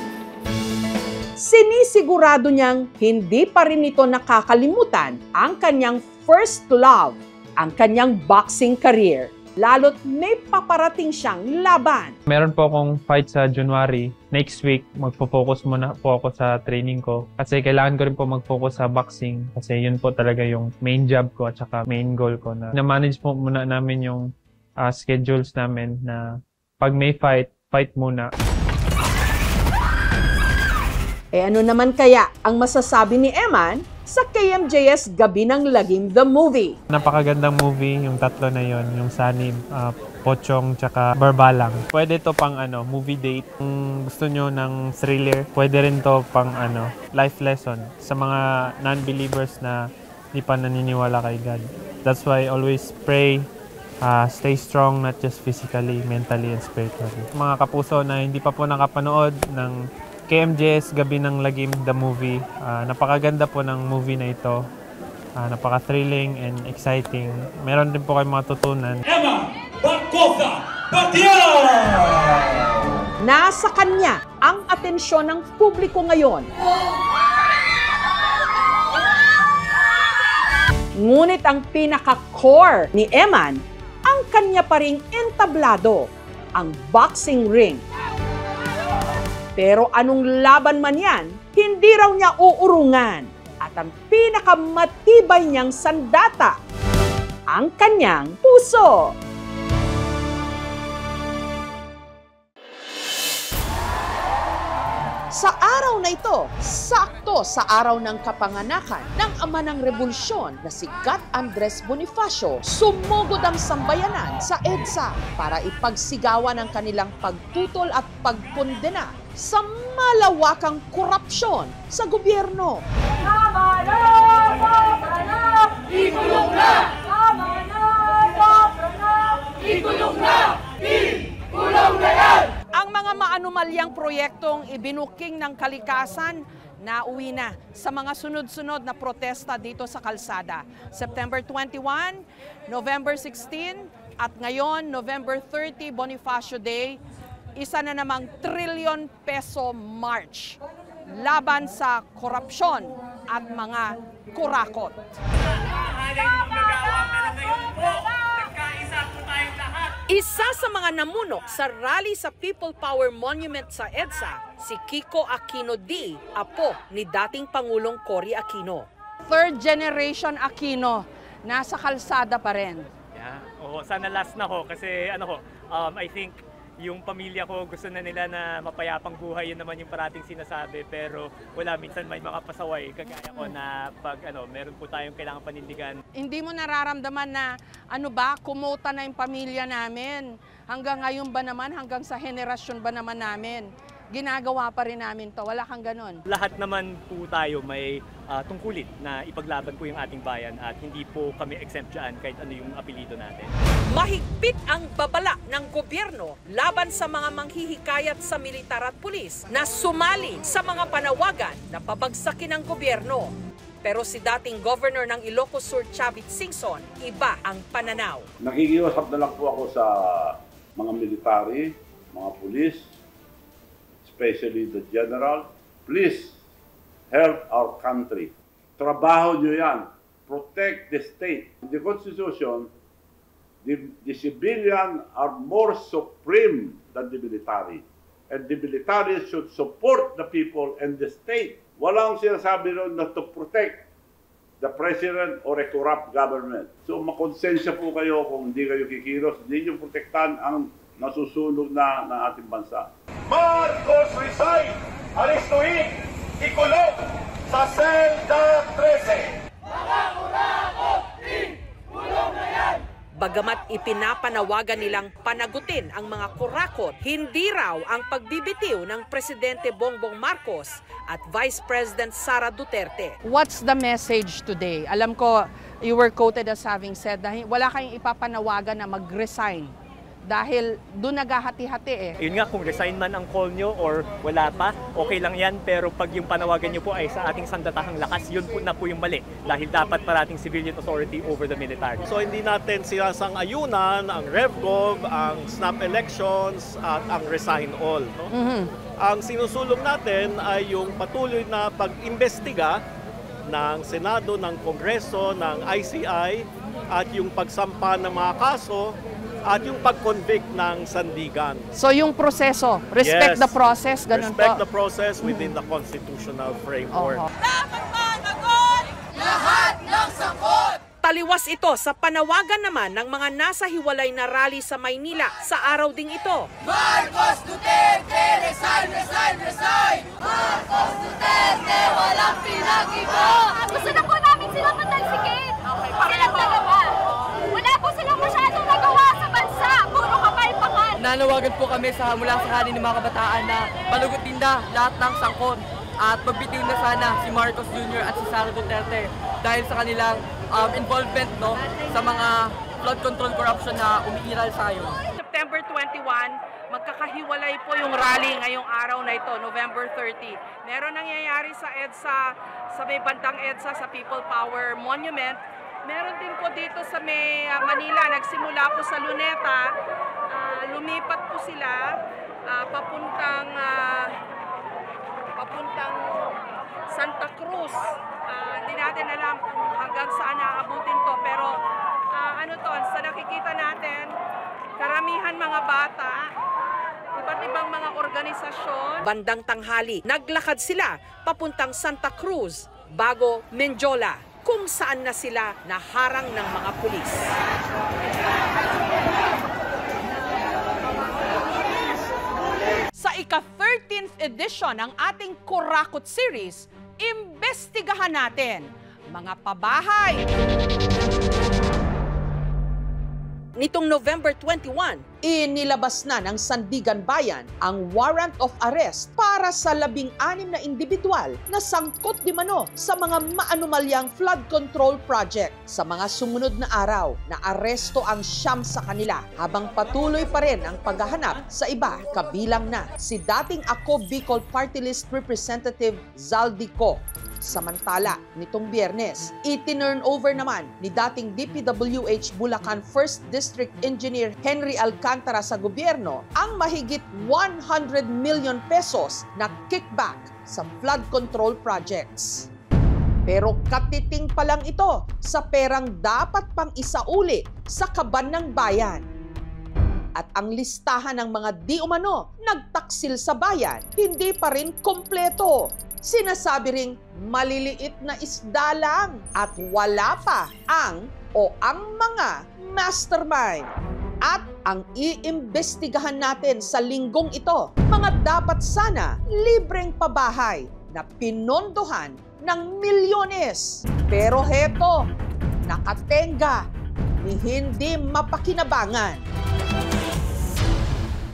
Sinisigurado niyang hindi pa rin ito nakakalimutan ang kanyang first love, ang kanyang boxing career. Lalo't may paparating siyang laban. Meron po akong fight sa January. Next week, magpo-focus muna po ako sa training ko. Kasi kailangan ko rin po mag-focus sa boxing. Kasi yun po talaga yung main job ko at saka main goal ko. Na-manage po muna namin yung schedules namin na pag may fight, fight muna. Ano naman kaya ang masasabi ni Eman sa KMJS Gabi ng Lagim the Movie? Napakagandang movie, yung tatlo na yon, yung Sanib, Pochong, tsaka Barbalang. Pwede to pang movie date. Kung gusto nyo ng thriller, pwede rin to pang life lesson sa mga non-believers na di pa naniniwala kay God. That's why I always pray, stay strong, not just physically, mentally, and spiritually. Mga kapuso na hindi pa po nakapanood ng KMJS Gabi ng Lagim the Movie, napakaganda po ng movie na ito. Napaka-thrilling and exciting. Meron din po kayong matutunan. Emma Bacosa Batian! Nasa kanya ang atensyon ng publiko ngayon. Ngunit ang pinaka-core ni Eman, ang kanya pa ring entablado, ang boxing ring. Pero anong laban man yan, hindi raw niya uurungan. At ang pinakamatibay niyang sandata, ang kanyang puso. Sa araw na ito, sakto sa araw ng kapanganakan ng ama ng revolusyon na si Gat Andres Bonifacio, sumugod ang sambayanan sa EDSA para ipagsigawan ang kanilang pagtutol at pagkondena sa malawakang korupsyon sa gobyerno. Tama na! Sobra na! Ikulong na! Tama na! Sobra na! Ikulong na! Ikulong na yan! Ang mga maanumalyang proyektong ibinuking ng kalikasan na uwi na sa mga sunod-sunod na protesta dito sa kalsada. September 21, November 16, at ngayon, November 30, Bonifacio Day, isa na namang trillion peso march laban sa korupsyon at mga kurakot. Isa sa mga namuno sa rally sa People Power Monument sa EDSA, si Kiko Aquino D, apo ni dating Pangulong Cory Aquino. Third generation Aquino, nasa kalsada pa rin. Oo, sana last na ho kasi I think yung pamilya ko gusto na nila na mapayapang buhay, yun naman yung parating sinasabi, pero wala, minsan may mga pasaway kagaya ko na pag meron po tayong kailangan panindigan. Hindi mo nararamdaman na kumota na yung pamilya namin? Hanggang ngayon ba naman, hanggang sa henerasyon ba naman namin? Ginagawa pa rin namin to, wala kang ganun. Lahat naman po tayo may tungkulin na ipaglaban po yung ating bayan at hindi po kami exempt dyan kahit ano yung apelido natin. Mahigpit ang babala ng gobyerno laban sa mga manghihikayat sa militar at pulis na sumali sa mga panawagan na pabagsakin ng gobyerno. Pero si dating governor ng Ilocos Sur, Chavit Singson, iba ang pananaw. Nakikiusap na lang po ako sa mga military, mga pulis, especially the general, please help our country. Trabaho nyo yan. Protect the state. In the Constitution, the civilian are more supreme than the military. And the military should support the people and the state. Walang sinasabi ron na to protect the president or a corrupt government. So makonsensya po kayo kung hindi kayo kikilos, hindi nyo protektan ang nasusunog na ng ating bansa. Marcos resign! Aristuhin! Ikulong sa selda 13! Mga kurakot! Ikulong na yan! Bagamat ipinapanawagan nilang panagutin ang mga kurakot, hindi raw ang pagbibitiw ng Presidente Bongbong Marcos at Vice President Sara Duterte. What's the message today? Alam ko, you were quoted as having said na wala kayong ipapanawagan na mag-resign dahil doon naghahati-hati Yun nga, kung resign man ang call nyo or wala pa, okay lang yan. Pero pag yung panawagan nyo po ay sa ating sandatahang lakas, yun po na po yung mali. Dahil dapat parating civilian authority over the military. So hindi natin sinasang-ayunan ang RevGov, ang snap elections, at ang resign all. No? Ang sinusulong natin ay yung patuloy na pag-imbestiga ng Senado, ng Kongreso, ng ICI, at yung pagsampa ng mga kaso, at yung pag-convict ng sandigan. So yung proseso, respect the process, ganun respect po? the process within the constitutional framework. Dapat managot lahat ng sakot! Taliwas ito sa panawagan naman ng mga nasa hiwalay na rally sa Maynila sa araw ding ito. Marcos Duterte, resign, resign, resign! Marcos Duterte, walang pinag-iba! Gusto na po namin silang matalsikin. Silang dalawa. Wala po silang masyadong nagawa sa bansa. Puro kapalpakan. Nanawagan po kami mula sa kanin ng mga kabataan na palugutin na lahat ng sangkot at magbitiw na sana si Marcos Jr. at si Sara Duterte dahil sa kanilang involvement sa mga flood control corruption na umiiral sa ayon. September 21, magkakahiwalay po yung rally ngayong araw na ito, November 30. Meron nangyayari sa EDSA, sa may bandang EDSA, sa People Power Monument. Meron din po dito sa may Manila, nagsimula po sa Luneta, lumipat po sila papuntang Santa Cruz. Hindi natin alam kung hanggang saan naabutin to, pero sa nakikita natin, karamihan mga bata, iba't ibang mga organisasyon. Bandang tanghali, naglakad sila papuntang Santa Cruz, bago Menjola, kung saan na sila naharang ng mga pulis. Sa ika-13th edition ng ating Kurakot series, imbestigahan natin mga pabahay. Nitong November 21, inilabas na ng Sandigan Bayan ang warrant of arrest para sa 16 na individual na sangkot di mano sa mga maanumalyang flood control project. Sa mga sumunod na araw, naaresto ang 9 sa kanila habang patuloy pa rin ang paghahanap sa iba, kabilang na si dating Ako Bicol Party List Representative Zaldico. Samantala, nitong Biyernes, itinurn over naman ni dating DPWH Bulacan 1st District Engineer Henry Alcantara sa gobyerno ang mahigit 100 million pesos na kickback sa flood control projects. Pero katiting pa lang ito sa perang dapat pang isauli sa kaban ng bayan. At ang listahan ng mga di umano nagtaksil sa bayan, hindi pa rin kompleto. Sinasabi ring maliliit na isda lang at wala pa ang mga mastermind. At ang iimbestigahan natin sa linggong ito, mga dapat sana libreng pabahay na pinondohan ng milyones. Pero heto, nakatenga ni hindi mapakinabangan.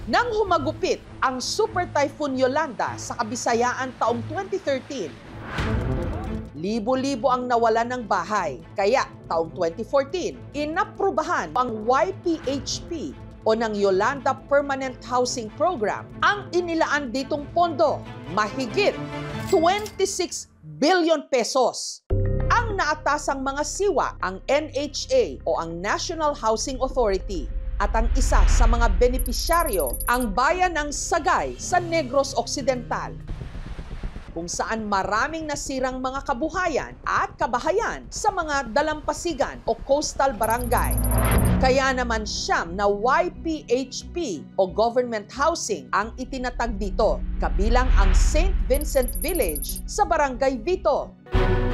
Nang humagupit ang Super Typhoon Yolanda sa Kabisayaan taong 2013, libo-libo ang nawalan ng bahay. Kaya taong 2014, inaprubahan ang YPHP o ng Yolanda Permanent Housing Program ang inilaan ditong pondo, mahigit 26 billion pesos. Ang naatasang mga siwa ang NHA o ang National Housing Authority. At ang isa sa mga benepisyaryo, ang bayan ng Sagay sa Negros Occidental, kung saan maraming nasirang mga kabuhayan at kabahayan sa mga dalampasigan o coastal barangay. Kaya naman siyam na YPHP o government housing ang itinatag dito, kabilang ang St. Vincent Village sa Barangay Vito.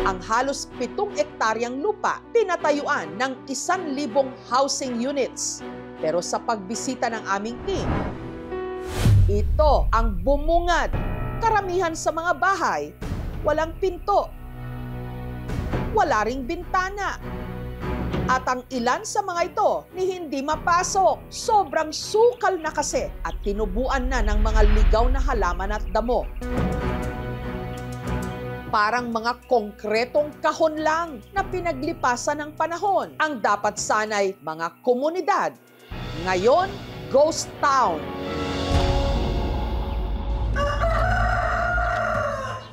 Ang halos 7 ektaryang lupa pinatayuan ng 1,000 housing units. Pero sa pagbisita ng aming team, ito ang bumungad. Karamihan sa mga bahay, walang pinto, wala ring bintana. At ang ilan sa mga ito ni hindi mapasok. Sobrang sukal na kasi at tinubuan na ng mga ligaw na halaman at damo. Parang mga konkretong kahon lang na pinaglipasan ng panahon. Ang dapat sanay mga komunidad. Ngayon, ghost town.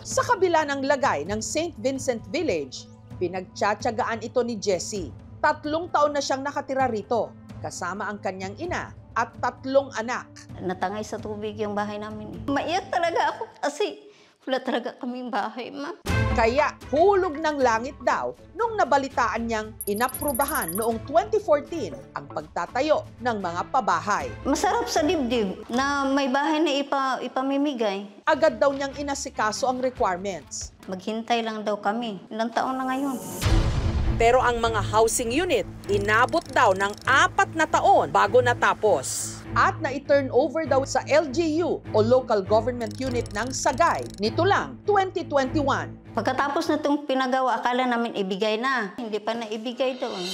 Sa kabila ng lagay ng St. Vincent Village, pinagtsatsagaan ito ni Jessie. 3 taon na siyang nakatira rito, kasama ang kanyang ina at 3 anak. Natangay sa tubig yung bahay namin. Maiyak talaga ako kasi wala talaga kaming bahay, ma. Kaya hulog ng langit daw nung nabalitaan niyang inaprubahan noong 2014 ang pagtatayo ng mga pabahay. Masarap sa dibdib na may bahay na ipamimigay. Agad daw niyang inasikaso ang requirements. Maghintay lang daw kami. Ilang taon na ngayon. Pero ang mga housing unit, inabot daw ng 4 na taon bago natapos. At na-turn over daw sa LGU o Local Government Unit ng Sagay nito lang 2021. Pagkatapos na itong pinagawa, akala namin ibigay na. Hindi pa naibigay doon.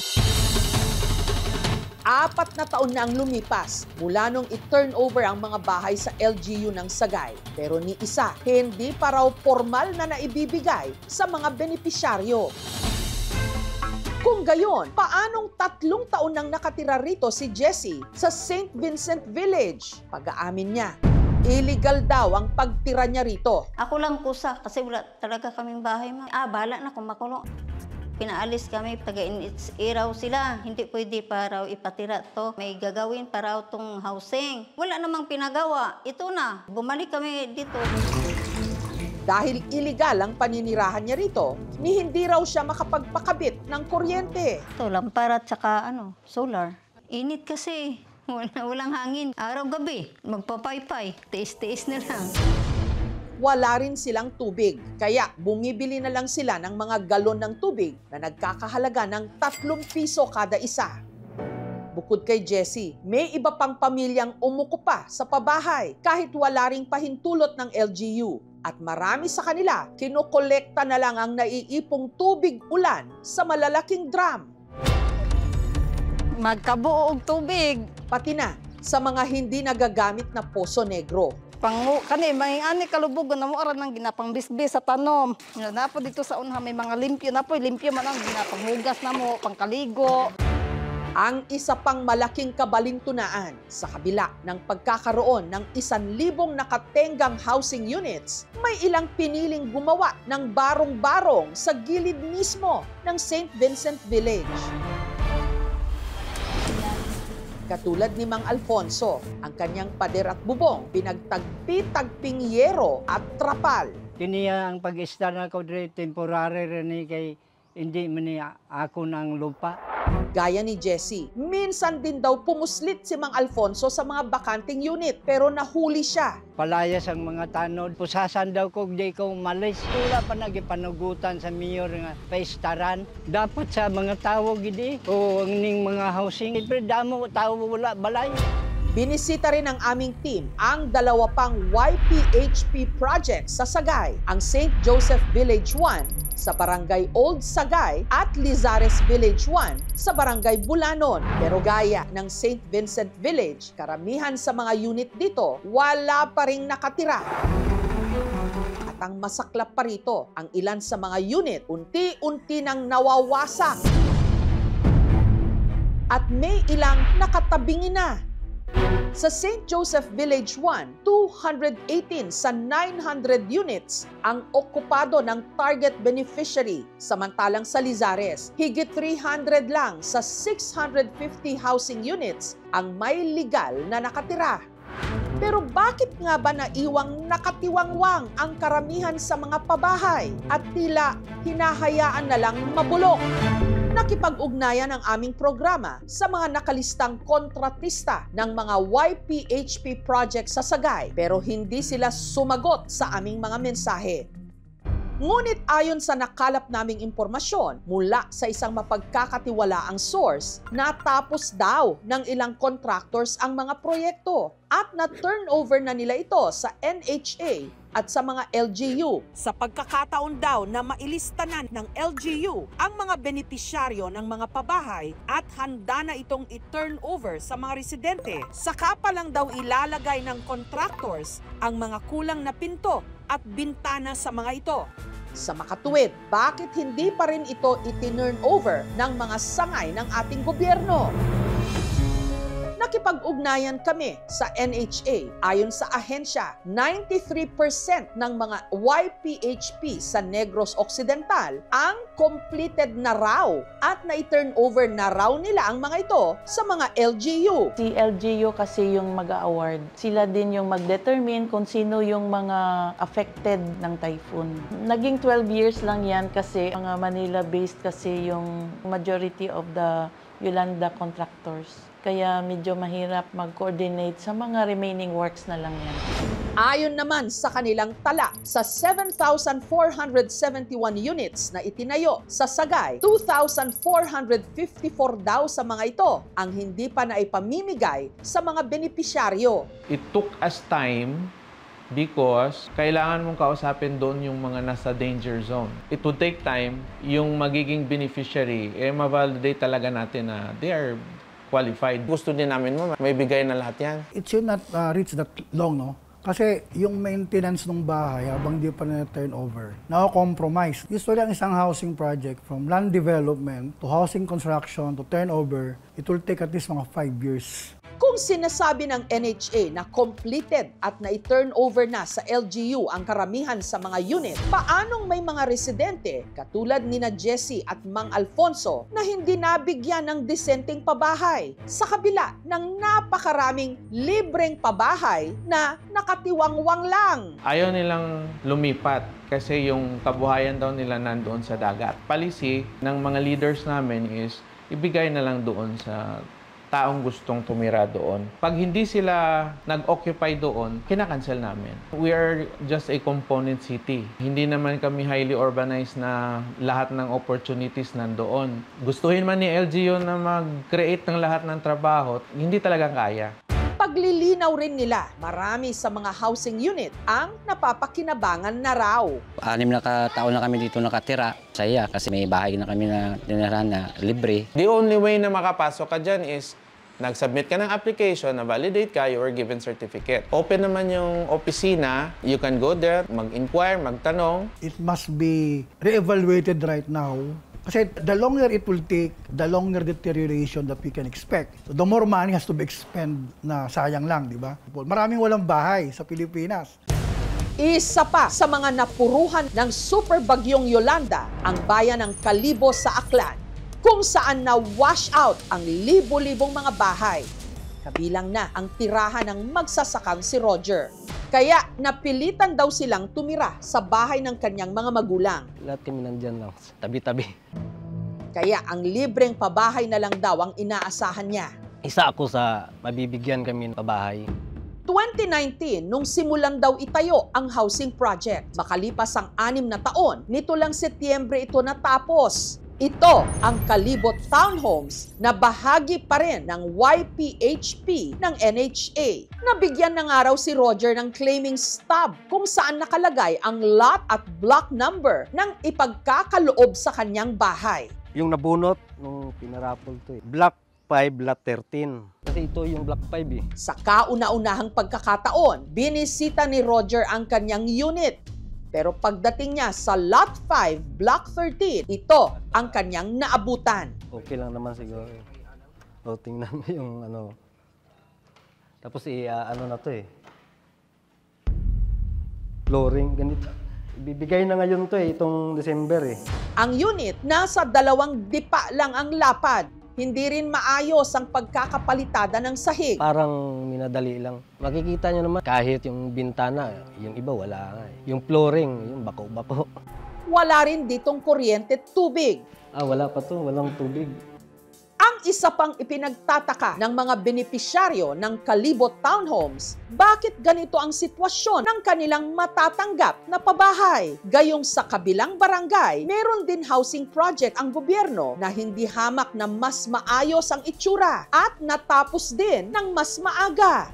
4 na taon na ang lumipas mula nung i-turn over ang mga bahay sa LGU ng Sagay. Pero ni isa, hindi pa raw formal na naibibigay sa mga benepisyaryo. Kung gayon, paanong 3 taon nang nakatira rito si Jessie sa St. Vincent Village? Pag-aamin niya, illegal daw ang pagtira niya rito. Ako lang kusa kasi wala talaga kaming bahay. Bahala na kung makulong. Pinaalis kami, taga-iraw sila. Hindi pwede pa raw ipatira to. May gagawin pa raw tong housing. Wala namang pinagawa. Ito na, bumalik kami dito. Dahil illegal ang paninirahan niya rito, ni hindi raw siya makapagpakabit ng kuryente. Ito, lampara at saka solar. Init kasi. Walang hangin. Araw-gabi, magpapaypay. Tiis-tiis na lang. Wala rin silang tubig. Kaya bumibili na lang sila ng mga galon ng tubig na nagkakahalaga ng 3 piso kada isa. Bukod kay Jessie, may iba pang pamilyang umukupa sa pabahay kahit wala ring pahintulot ng LGU. At marami sa kanila, kinokolekta na lang ang naiipong tubig ulan sa malalaking drum. Magkabuo og tubig. Pati na sa mga hindi nagagamit na Poso Negro. Kani may ani kalubugon na mo ara nang ginapang bisbis sa tanom. Napo dito sa unha may mga limpyo napo limpyo man ang ginapanghugas na mo pangkaligo. Ang isa pang malaking kabalintunaan sa kabila ng pagkakaroon ng 1,000 nakatenggang housing units, may ilang piniling gumawa ng barong-barong sa gilid mismo ng St. Vincent Village. Katulad ni Mang Alfonso, ang kanyang pader at bubong, pinagtagpi-tagping yero at trapal. Kiniya ang pag-istar na ko dre temporary rin kay hindi man ako ng lupa. Gaya ni Jessie, minsan din daw pumuslit si Mang Alfonso sa mga bakanting unit pero nahuli siya. Palayas ang mga tanod. Pusasan daw ko, di ko umalis. Wala pa nagipanugutan sa mayor nga paistaran. Dapat sa mga tao gidi o ang ning mga housing. Siyempre damo tao wala balay. Binisita rin ng aming team ang 2 pang YPHP projects sa Sagay, ang St. Joseph Village 1 sa Barangay Old Sagay at Lizares Village 1 sa Barangay Bulanon. Pero gaya ng St. Vincent Village, karamihan sa mga unit dito wala pa ring nakatira. At ang masaklap pa rito, ang ilan sa mga unit unti-unti nang nawawasak. At may ilang nakatabingi na. Sa St. Joseph Village 1, 218 sa 900 units ang okupado ng target beneficiary. Samantalang sa Lizares, higit 300 lang sa 650 housing units ang may legal na nakatira. Pero bakit nga ba naiwang nakatiwangwang ang karamihan sa mga pabahay at tila hinahayaan na lang mabulok? Nakipag-ugnayan ang aming programa sa mga nakalistang kontratista ng mga YPHP projects sa Sagay pero hindi sila sumagot sa aming mga mensahe. Ngunit ayon sa nakalap naming impormasyon mula sa isang mapagkakatiwalaang source, natapos daw ng ilang contractors ang mga proyekto at na-turnover na nila ito sa NHA at sa mga LGU. Sa pagkakataon daw na mailistanan ng LGU ang mga benepisyaryo ng mga pabahay at handa na itong i-turn over sa mga residente, saka pa lang daw ilalagay ng contractors ang mga kulang na pinto at bintana sa mga ito. Sa makatuwid, bakit hindi pa rin ito i-turn over ng mga sangay ng ating gobyerno? Nakipag-ugnayan kami sa NHA. Ayon sa ahensya, 93% ng mga YPHP sa Negros Occidental ang completed na raw at na-turn over na raw nila ang mga ito sa mga LGU. Si LGU kasi yung mag-award. Sila din yung mag-determine kung sino yung mga affected ng typhoon. Naging 12 years lang yan kasi mga Manila-based kasi yung majority of the Yolanda contractors. Kaya medyo mahirap mag-coordinate sa mga remaining works na lang yan. Ayon naman sa kanilang tala, sa 7,471 units na itinayo sa Sagay, 2,454 daw sa mga ito ang hindi pa naipamimigay sa mga benepisyaryo. It took us time because kailangan mong kausapin doon yung mga nasa danger zone. It would take time yung magiging beneficiary, ma-validate talaga natin na they are qualified. Gusto din namin may bigay na lahat yan. It should not reach that long, no? Kasi yung maintenance ng bahay habang di pa na-turnover, na-compromise. Usually ang isang housing project from land development to housing construction to turnover, it will take at least mga 5 years. Kung sinasabi ng NHA na completed at na-turn over na sa LGU ang karamihan sa mga unit, paanong may mga residente katulad ni na Jessie at Mang Alfonso na hindi nabigyan ng disenteng pabahay sa kabila ng napakaraming libreng pabahay na nakatiwangwang lang? Ayaw nilang lumipat kasi yung kabuhayan daw nila nandoon sa dagat. Policy ng mga leaders namin is ibigay na lang doon sa taong gustong tumira doon. Pag hindi sila nag-occupy doon, kinakancel namin. We are just a component city. Hindi naman kami highly urbanized na lahat ng opportunities nandoon. Gustuhin man ni LGU na mag-create ng lahat ng trabaho, hindi talaga kaya. Paglilinaw rin nila, marami sa mga housing unit ang napapakinabangan na raw. 6 na taon na kami dito nakatira. Saya kasi may bahay na kami na tinirahan na libre. The only way na makapasok ka dyan is nag-submit ka ng application, na-validate ka, you were given certificate. Open naman yung opisina, you can go there, mag-inquire, magtanong. It must be re-evaluated right now. Kasi the longer it will take, the longer deterioration that we can expect. So the more money has to be expended na sayang lang, di ba? Maraming walang bahay sa Pilipinas. Isa pa sa mga napuruhan ng super bagyong Yolanda, ang bayan ng Kalibo sa Aklan, kung saan na-wash out ang libo-libong mga bahay. Kabilang na ang tirahan ng magsasakang si Roger. Kaya napilitan daw silang tumira sa bahay ng kanyang mga magulang. Lahat kami nandyan lang, tabi-tabi. Kaya ang libreng pabahay na lang daw ang inaasahan niya. Isa ako sa mabibigyan kami ng pabahay. 2019, nung simulan daw itayo ang housing project. Makalipas ang 6 na taon, nito lang Setyembre ito natapos. Ito ang Kalibot Townhomes na bahagi pa rin ng YPHP ng NHA. Nabigyan ng araw si Roger ng claiming stub kung saan nakalagay ang lot at block number ng ipagkakaloob sa kanyang bahay. Yung nabunot nung pinarapol to Block 5, lot 13. Kasi ito yung block 5 eh. Sa kauna-unahang pagkakataon, binisita ni Roger ang kanyang unit. Pero pagdating niya sa lot 5, block 13, ito ang kanyang naabutan. Okay lang naman siguro. O, tingnan mo yung ano. Tapos ano na to flooring, ganito. Ibibigay na ngayon to itong December Ang unit, nasa 2 dipa lang ang lapad. Hindi rin maayos ang pagkakapalitada ng sahig. Parang minadali lang. Makikita nyo naman, kahit yung bintana, yung iba wala nga. Yung flooring, yung bako-bako. Wala rin ditong kuryente at tubig. Wala pa to, walang tubig. Ang isa pang ipinagtataka ng mga benepisyaryo ng Kalibot Townhomes, bakit ganito ang sitwasyon ng kanilang matatanggap na pabahay? Gayong sa kabilang barangay, meron din housing project ang gobyerno na hindi hamak na mas maayos ang itsura at natapos din ng mas maaga.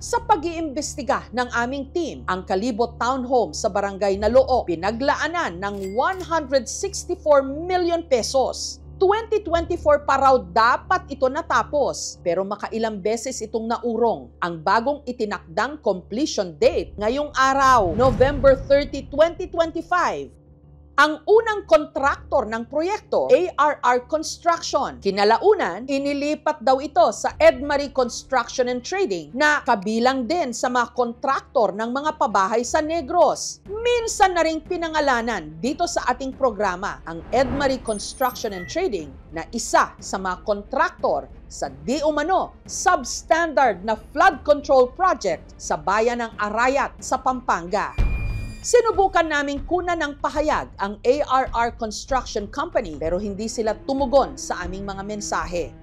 Sa pag-iimbestiga ng aming team, ang Kalibot Townhome sa barangay Naloo, pinaglaanan ng 164 million pesos. 2024 pa raw dapat ito natapos, pero makailang beses itong naurong. Ang bagong itinakdang completion date ngayong araw, November 30, 2025. Ang unang kontraktor ng proyekto, ARR Construction. Kinalaunan, inilipat daw ito sa Edmarie Construction and Trading na kabilang din sa mga kontraktor ng mga pabahay sa Negros. Minsan na ring pinangalanan dito sa ating programa ang Edmarie Construction and Trading na isa sa mga kontraktor sa di umano substandard na flood control project sa bayan ng Arayat sa Pampanga. Sinubukan naming kunan ng pahayag ang ARR Construction Company pero hindi sila tumugon sa aming mga mensahe.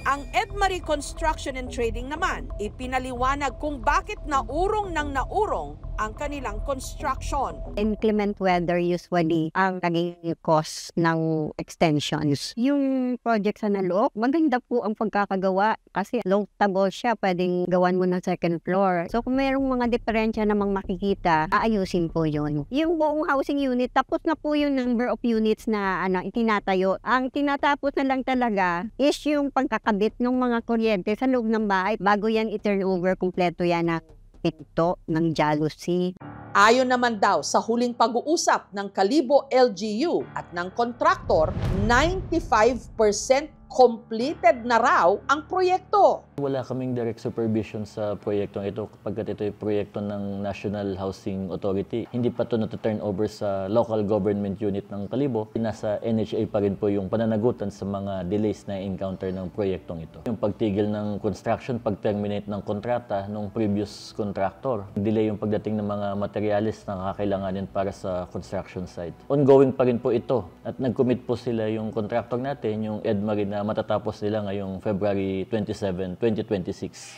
Ang Edmarie Construction and Trading naman, ipinaliwanag kung bakit naurong ng naurong ang kanilang construction. Inclement weather usually ang naging cause ng extensions. Yung project sa Nalooc, maganda po ang pagkakagawa kasi low-table siya, pwedeng gawan mo ng second floor. So kung mayroong mga diferensya namang makikita, aayusin po yun. Yung buong housing unit, tapos na po yung number of units na itinatayo. Ang tinatapos na lang talaga is yung pagkakabit ng mga kuryente sa loob ng bahay bago yan i-turn over, kumpleto yan na pinto ng jealousy. Ayon naman daw sa huling pag-uusap ng Kalibo LGU at ng kontraktor, 95% completed na raw ang proyekto. Wala kaming direct supervision sa proyektong ito kapag ito ay proyekto ng National Housing Authority. Hindi pa ito na-turn over sa local government unit ng Kalibo. Nasa NHA pa rin po yung pananagutan sa mga delays na encounter ng proyektong ito. Yung pagtigil ng construction, pag-terminate ng kontrata ng previous contractor. Delay yung pagdating ng mga materialis na kakailanganin para sa construction site. Ongoing pa rin po ito at nag-commit po sila yung contractor natin, yung Edmarie, na matatapos nila ngayong February 27, 2026.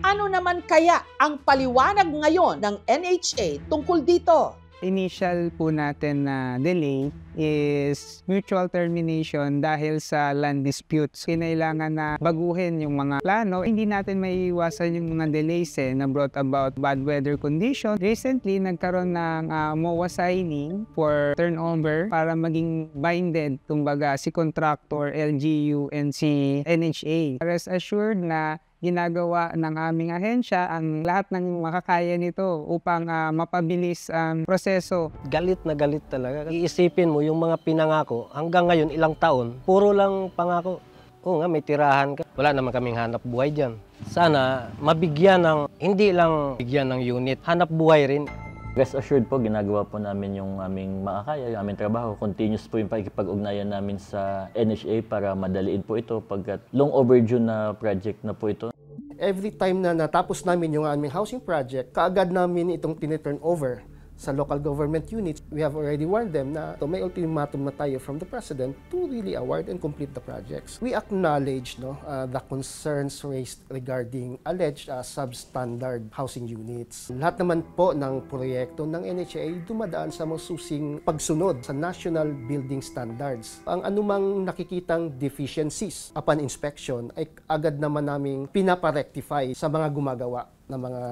Ano naman kaya ang paliwanag ngayon ng NHA tungkol dito? Initial po natin na delay is mutual termination dahil sa land disputes. Kinailangan na baguhin yung mga plano. Hindi natin maiiwasan yung mga delays na brought about bad weather condition. Recently, nagkaroon ng MOA signing for turnover para maging binded, kumbaga, si contractor, LGU, and si NHA. Rest assured na ginagawa ng aming ahensya ang lahat ng makakaya nito upang mapabilis ang proseso. Galit na galit talaga. Iisipin mo yung mga pinangako hanggang ngayon ilang taon, puro lang pangako. Oo nga, may tirahan ka. Wala naman kaming hanap buhay dyan. Sana mabigyan ng, hindi lang bigyan ng unit, hanap buhay rin. Rest assured po, ginagawa po namin yung aming makakaya, yung aming trabaho. Continuous po yung pakikipag-ugnayan namin sa NHA para madaliin po ito pagkat long overdue na project na po ito. Every time na natapos namin yung aming housing project, kaagad namin itong tiniturn over sa local government units. We have already warned them na may ultimatum na tayo from the President to really award and complete the projects. We acknowledge the concerns raised regarding alleged substandard housing units. Lahat naman po ng proyekto ng NHA dumadaan sa masusing pagsunod sa National Building Standards. Ang anumang nakikitang deficiencies upon inspection ay agad naman naming pinaparectify sa mga gumagawa ng mga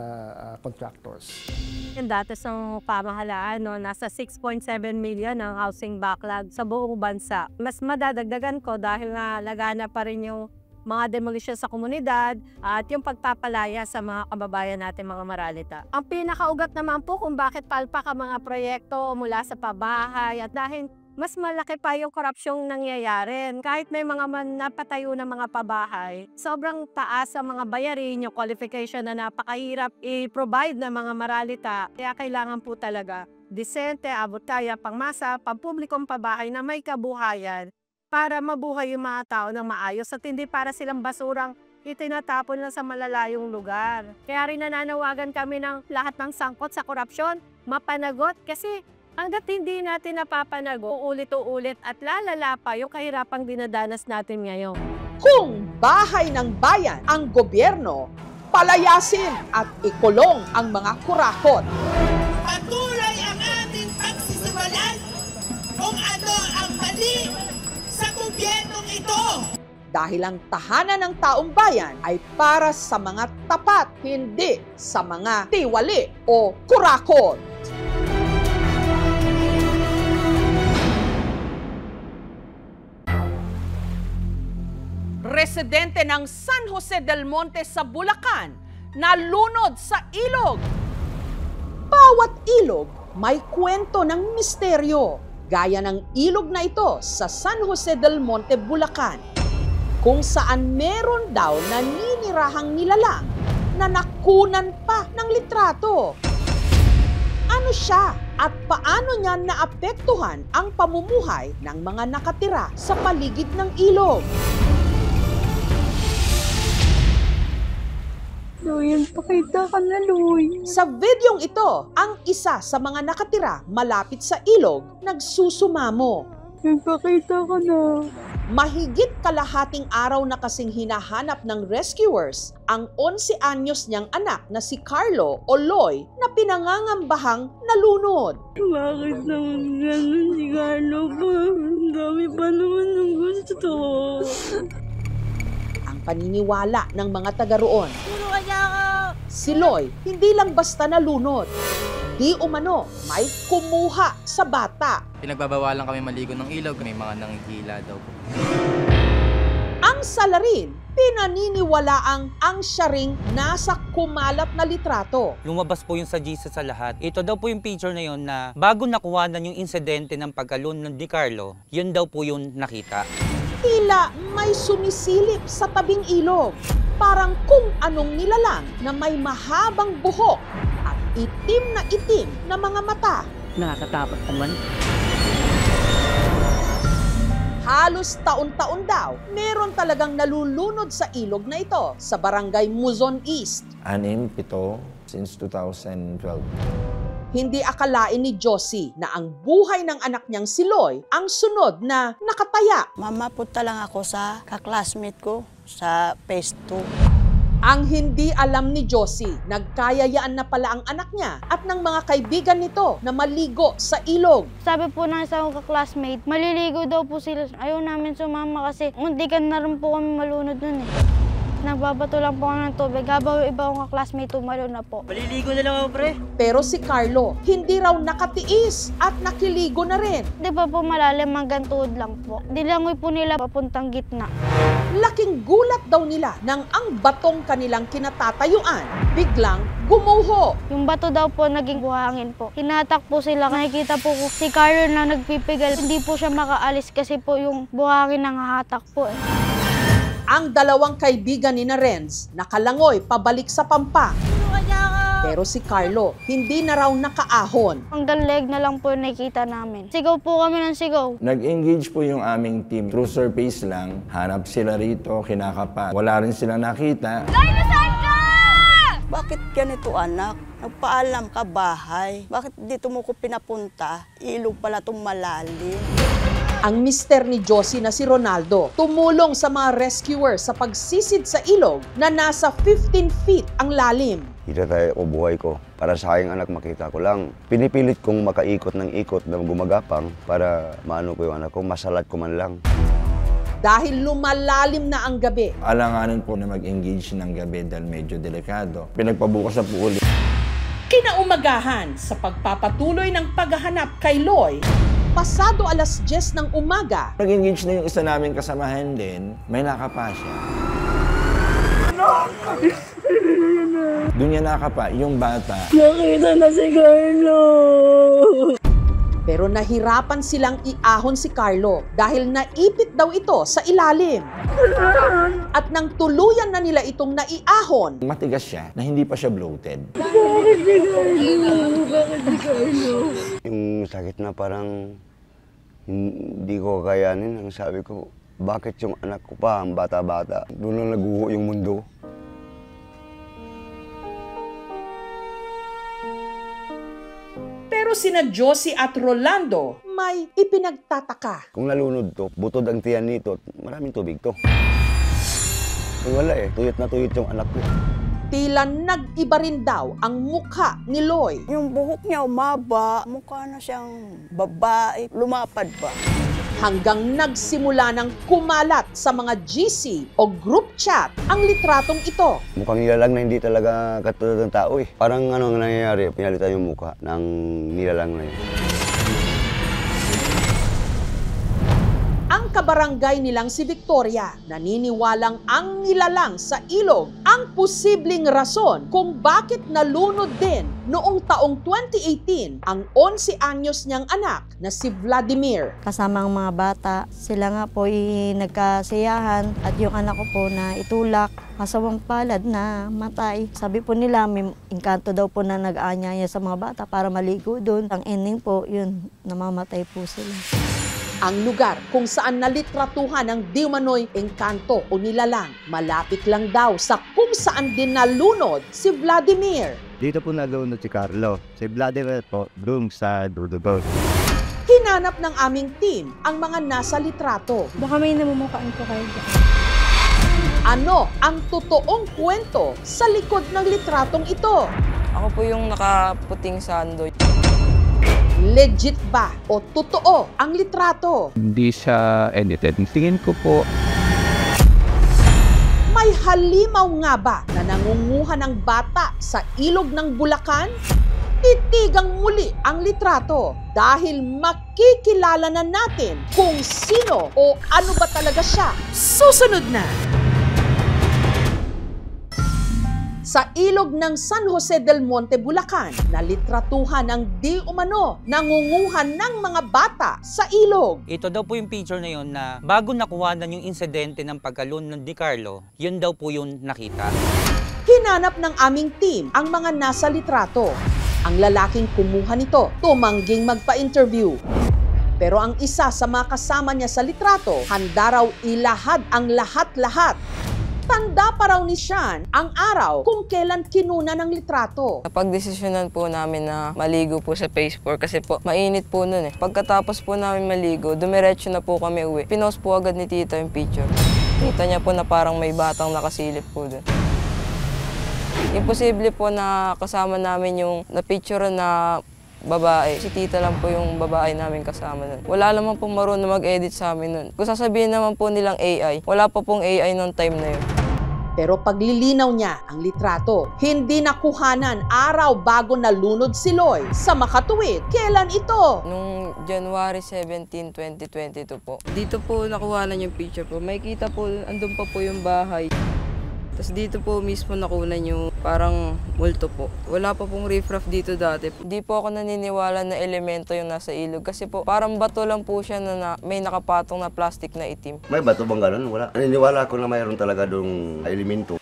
contractors. Yung datos ng pamahalaan, nasa 6.7 million ang housing backlog sa buong bansa. Mas madadagdagan ko dahil nga lagana pa rin yung mga demolition sa komunidad at yung pagpapalaya sa mga kababayan natin, mga maralita. Ang pinakaugat naman po kung bakit palpak ang mga proyekto mula sa pabahay at dahil mas malaki pa yung korupsyong nangyayari. Kahit may mga napatayo ng mga pabahay, sobrang taas ang mga bayarin, yung qualification na napakahirap i-provide ng mga maralita. Kaya kailangan po talaga disente, abot kaya, pangmasa, pampublikong pabahay na may kabuhayan para mabuhay yung mga tao ng maayos at hindi para silang basurang itinatapon lang sa malalayong lugar. Kaya rin nananawagan kami ng lahat ng sangkot sa korupsyon, mapanagot kasi hanggat hindi natin napapanago, uulit-uulit at lalala pa yung kahirapang dinadanas natin ngayon. Kung bahay ng bayan ang gobyerno, palayasin at ikulong ang mga kurakot. Patuloy ang ating pagsisiwalan kung ano ang mali sa gobyernong ito. Dahil ang tahanan ng taong bayan ay para sa mga tapat, hindi sa mga tiwali o kurakot. Residente ng San Jose del Monte sa Bulacan, nalunod sa ilog. Bawat ilog may kwento ng misteryo, gaya ng ilog na ito sa San Jose del Monte, Bulacan, kung saan meron daw naninirahang nilalang na nakunan pa ng litrato. Ano siya at paano niya naapektuhan ang pamumuhay ng mga nakatira sa paligid ng ilog? Loy, pakita ka na, Loy. Sa videong ito, ang isa sa mga nakatira malapit sa ilog nagsusumamo. Pakita ka na. Mahigit kalahating araw na kasing hinahanap ng rescuers ang 11 anyos niyang anak na si Carlo o Loy na pinangangambahang nalunod. Bakit naman ganun si Carlo pa? Ang dami pa naman ng gusto. Ang paniniwala ng mga taga roon, si Loy hindi lang basta nalunod. Di umano, may kumuha sa bata. Pinagbabawalan kami maligo ng ilog, may mga nanghihila daw po. Ang salarin, pinaniniwalaang ang siya ring nasa kumalat na litrato. Lumabas po yung sa Jesus sa lahat. Ito daw po yung picture na yun na bago nakuhanan yung insidente ng pagkalunod ni Carlo, yun daw po yung nakita. Tila may sumisilip sa tabing ilog. Parang kung anong nilalang na may mahabang buhok at itim na mga mata. Nakakatakot naman. Halos taon-taon daw, meron talagang nalulunod sa ilog na ito sa barangay Muzon East. 6, 7 since 2012. Hindi akalain ni Josie na ang buhay ng anak niyang si Loy ang sunod na nakataya. Mamapunta lang ako sa kaklasmate ko sa phase 2. Ang hindi alam ni Josie, nagkayayaan na pala ang anak niya at ng mga kaibigan nito na maligo sa ilog. Sabi po ng isang kaklasmate, maliligo daw po sila. Ayaw namin sumama kasi muntikan na rin po kami malunod nun eh. Nagbabato lang po kami ng tubig habang yung iba kong kaklasmate tumalo na po. Maliligo na lang ako, pre. Pero si Carlo, hindi raw nakatiis at nakiligo na rin. Di ba po malalim hanggang tuhod lang po. Dilangoy po nila papuntang gitna. Laking gulat daw nila nang ang batong kanilang kinatatayuan biglang gumuho. Yung bato daw po naging buhangin po. Hinatak po sila. Nakikita po si Carlo na nagpipigal. Hindi po siya makaalis kasi po yung buhangin nangahatak po eh. Ang dalawang kaibigan ni Renz nakalangoy pabalik sa Pampa. Pero si Carlo, hindi na raw nakaahon. Hanggang leg na lang po yung nakikita namin. Sigaw po kami ng sigaw. Nag-engage po yung aming team. Through surface lang, hanap sila rito, kinakapa. Wala rin sila nakita. Bakit ganito anak? Nagpaalam ka bahay. Bakit dito mo ko pinapunta? Ilog pala itong malalim. Ang mister ni Josie na si Ronaldo tumulong sa mga rescuers sa pagsisid sa ilog na nasa 15 feet ang lalim. Itatay ko buhay ko. Para sa aking anak makita ko lang. Pinipilit kong makaikot ng ikot na gumagapang para maano ko yung anak ko, masalat ko man lang. Dahil lumalalim na ang gabi. Alanganin po na mag-engage ng gabi dahil medyo delikado. Pinagpabukas na po ulit. Kinaumagahan sa pagpapatuloy ng paghahanap kay Loy, pasado 10:00 ng umaga. Nag-engage na yung isa namin kasamahan din, may nakapa siya. Doon niya nakapa, yung bata. Nakita na si Carlo! Pero nahirapan silang iahon si Carlo dahil naipit daw ito sa ilalim. At nang tuluyan na nila itong naiahon, matigas siya na hindi pa siya bloated. Bakit si Carlo? Bakit si Carlo? Yung sakit na parang hindi ko kakayanin. Ang sabi ko, bakit yung anak ko pa, ang bata-bata, doon lang naguho yung mundo. Pero sina Josie at Rolando may ipinagtataka. Kung nalunod to, butod ang tiyan nito, maraming tubig to. Kung wala tuyot na tuyot yung anak ko. Tila nag-iba rin daw ang mukha ni Loy. Yung buhok niya umaba, mukha na siyang babae, lumapad pa. Hanggang nagsimula ng kumalat sa mga GC o group chat ang litratong ito. Mukhang nilalang na hindi talaga katulad ng tao eh. Parang ano ang nangyayari, pinalitan yung mukha ng nilalang na yun. Ang kabarangay nilang si Victoria, naniniwalang ang nilalang sa ilog ang posibleng rason kung bakit nalunod din noong taong 2018 ang 11 anyos niyang anak na si Vladimir. Kasama ang mga bata, sila nga po nagkasiyahan at yung anak ko po na itulak, kasawang palad na matay. Sabi po nila may engkanto daw po na nag-aanyaya sa mga bata para maligo doon. Ang ending po, yun, namamatay po sila. Ang lugar kung saan nalitratuhan ang di umano'y engkanto o nilalang, malapit lang daw sa kung saan din nalunod si Vladimir. Dito po nalunod si Carlo. Si Vladimir po, doon sa Dudugot. Hinanap ng aming team ang mga nasa litrato. Baka may namumukhaan ko kayo. Ano ang totoong kwento sa likod ng litratong ito? Ako po yung nakaputing sando. Legit ba o totoo ang litrato? Hindi siya edited. Tingin ko po, may halimaw nga ba na nangunguha ng bata sa ilog ng Bulacan? Titigang muli ang litrato dahil makikilala na natin kung sino o ano ba talaga siya. Susunod na! Sa ilog ng San Jose del Monte, Bulacan, nalitratuhan ng di umano nangunguhan ng mga bata sa ilog. Ito daw po yung picture na yun na bago nakuhanan yung insidente ng pagkalun ng Di Carlo, yun daw po yung nakita. Hinanap ng aming team ang mga nasa litrato. Ang lalaking kumuha nito, tumangging magpa-interview. Pero ang isa sa mga kasama niya sa litrato, handa raw ilahad ang lahat-lahat. Tanda pa raw ni Sean ang araw kung kailan kinuna ng litrato. Napag-desisyonan po namin na maligo po sa phase 4 kasi po mainit po nun eh. Pagkatapos po namin maligo, dumiretso na po kami uwi. Pinost po agad ni tita yung picture. Kita niya po na parang may batang nakasilip po dun. Imposible po na kasama namin yung na-picture na babae. Si tita lang po yung babae namin kasama nun. Wala naman pong marunong mag-edit sa amin nun. Kung sasabihin naman po nilang AI, wala pa pong AI nung time na yun. Pero paglilinaw niya ang litrato, hindi nakuhanan araw bago nalunod si Loy sa Makatuwid. Kailan ito? Nung January 17, 2022 po. Dito po nakuhanan yung picture po. Makikita po, andun pa po yung bahay. Tapos dito po mismo nakunan yung parang multo po. Wala pa pong riffraff dito dati. Di po ako naniniwala na elemento yung nasa ilog kasi po parang bato lang po siya na may nakapatong na plastic na itim. May bato bang ganun? Wala. Naniniwala ako na mayroon talaga doong elemento.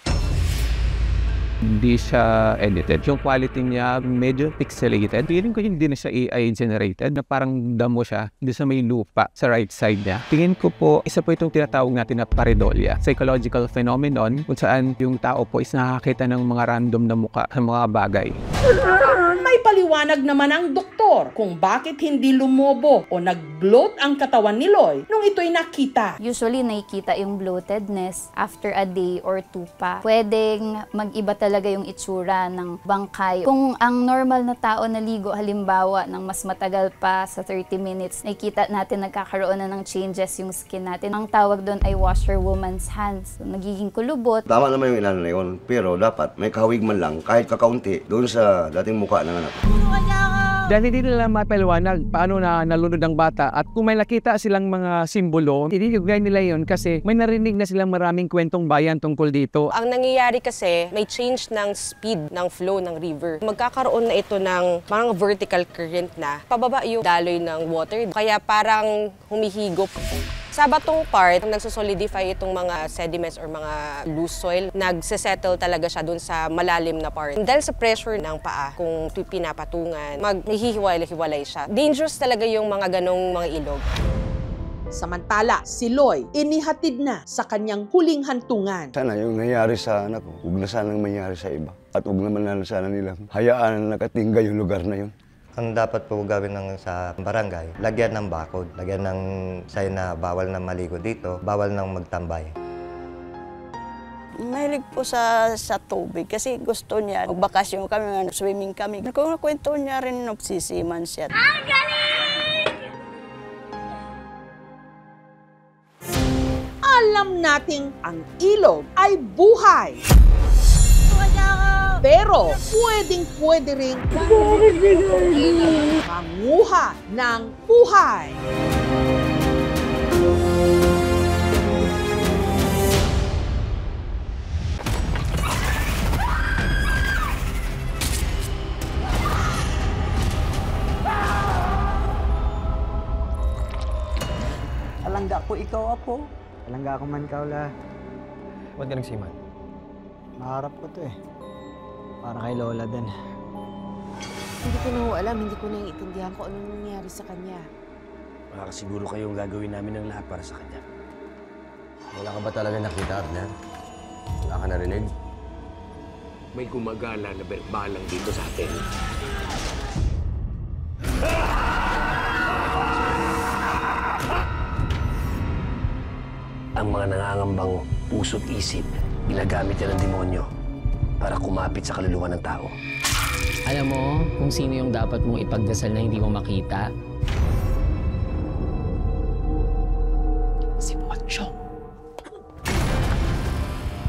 hindi siya edited. Yung quality niya medyo pixelated. Feeling ko hindi na siya AI generated, na parang damo siya hindi sa may lupa sa right side niya. Tingin ko po, isa po itong tinatawag natin na pareidolia. Psychological phenomenon kung saan yung tao po is nakakita ng mga random na muka sa mga bagay. May paliwanag naman ang doktor kung bakit hindi lumobo o nag-bloat ang katawan ni Loy nung ito'y nakita. Usually nakikita yung bloatedness after a day or two pa. Pwedeng mag-iba talaga yung itsura ng bangkay. Kung ang normal na tao naligo halimbawa ng mas matagal pa sa 30 minutes, nakikita natin nagkakaroon na ng changes yung skin natin. Ang tawag doon ay washerwoman's hands. So, nagiging kulubot. Tama naman yung inano na yun, pero dapat may kahawig man lang kahit kakaunti doon sa dating mukha ng anak. Dahil hindi nila mapaliwanag paano na nalunod ang bata at kung may nakita silang mga simbolo, idiugay nila yon kasi may narinig na silang maraming kwentong bayan tungkol dito. Ang nangyayari kasi, may change ng speed ng flow ng river. Magkakaroon na ito ng parang vertical current na pababa yung daloy ng water. Kaya parang humihigop. Sa batong part, nagsosolidify itong mga sediments or mga loose soil. Nagsesettle talaga siya dun sa malalim na part. Dahil sa pressure ng paa, kung pinapatungan, maghihiwalay siya. Dangerous talaga yung mga ganong mga ilog. Samantala, si Loy inihatid na sa kanyang huling hantungan. Sana yung nangyari sa anak ko, huwag na sanang mangyari sa iba. At huwag naman na sana nilang hayaan na nakatingga yung lugar na yun. Ang dapat po gawin sa barangay, lagyan ng bakod, lagyan ng sign na bawal na maligo dito, bawal nang magtambay. Mahilig po sa tubig kasi gusto niya. Magbakasyon kami, swimming kami. Kung nakwento niya rin, nagsisiman siya. Ang galing! Alam nating ang ilog ay buhay. Pero pwedeng-pwede ring manguha ng buhay. Alangga ko ikaw, Apo. Alangga ko man ikaw la. Ba't ka nagsiman? Maharap ko to eh. Para kay Lola din. Hindi ko na alam, hindi ko naiintindihan kung anong nangyari sa kanya. Makakasiguro kayong gagawin namin ng lahat para sa kanya. Wala ka ba talaga nakita, Abner? Wala ka narinig? May gumagala na berbalang dito sa atin. Ang mga nangangambang puso't isip, ginagamit yan ng demonyo para kumapit sa kaluluwa ng tao. Alam mo kung sino yung dapat mong ipagdasal na hindi mo makita? Si Pochong.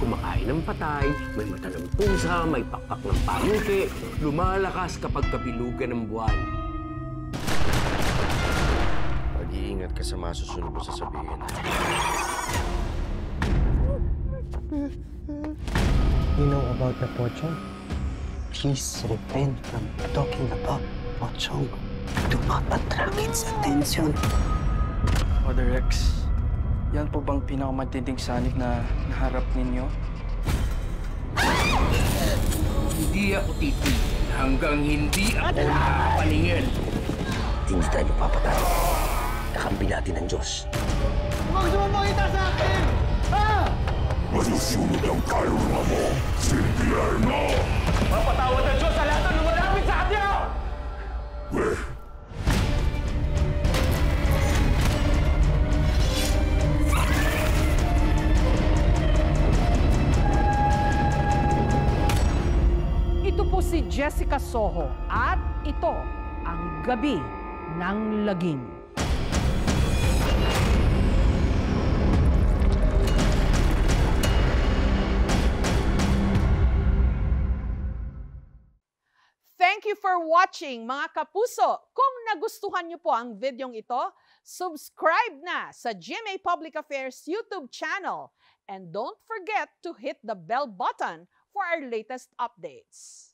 Kumakain ng patay, may mata ng pusa, may pakpak ng pangke, lumalakas kapag kabilugan ng buwan. Mag-iingat ka sa masusunod mo sasabihin. You know about the Pochong? Please refrain from talking about Pochong. Do not attract its attention. Father Rex, yan po bang pinakamatinding sanib na naharap ninyo? Hindi ako titigil hanggang hindi ako nakapaningin. Hindi tayo papatay. Kakampi natin ang Diyos. Huwag sumapakita sa akin! Ha? Masusunod ang kaluluwa mo, Silvierno! Mapatawad ang Diyos sa lahat ng lumalapit sa kanya! Ito po si Jessica Soho at ito ang Gabi ng Lagim. Thank you for watching, mga kapuso. Kung nagustuhan niyo po ang videong ito, subscribe na sa GMA Public Affairs YouTube channel. And don't forget to hit the bell button for our latest updates.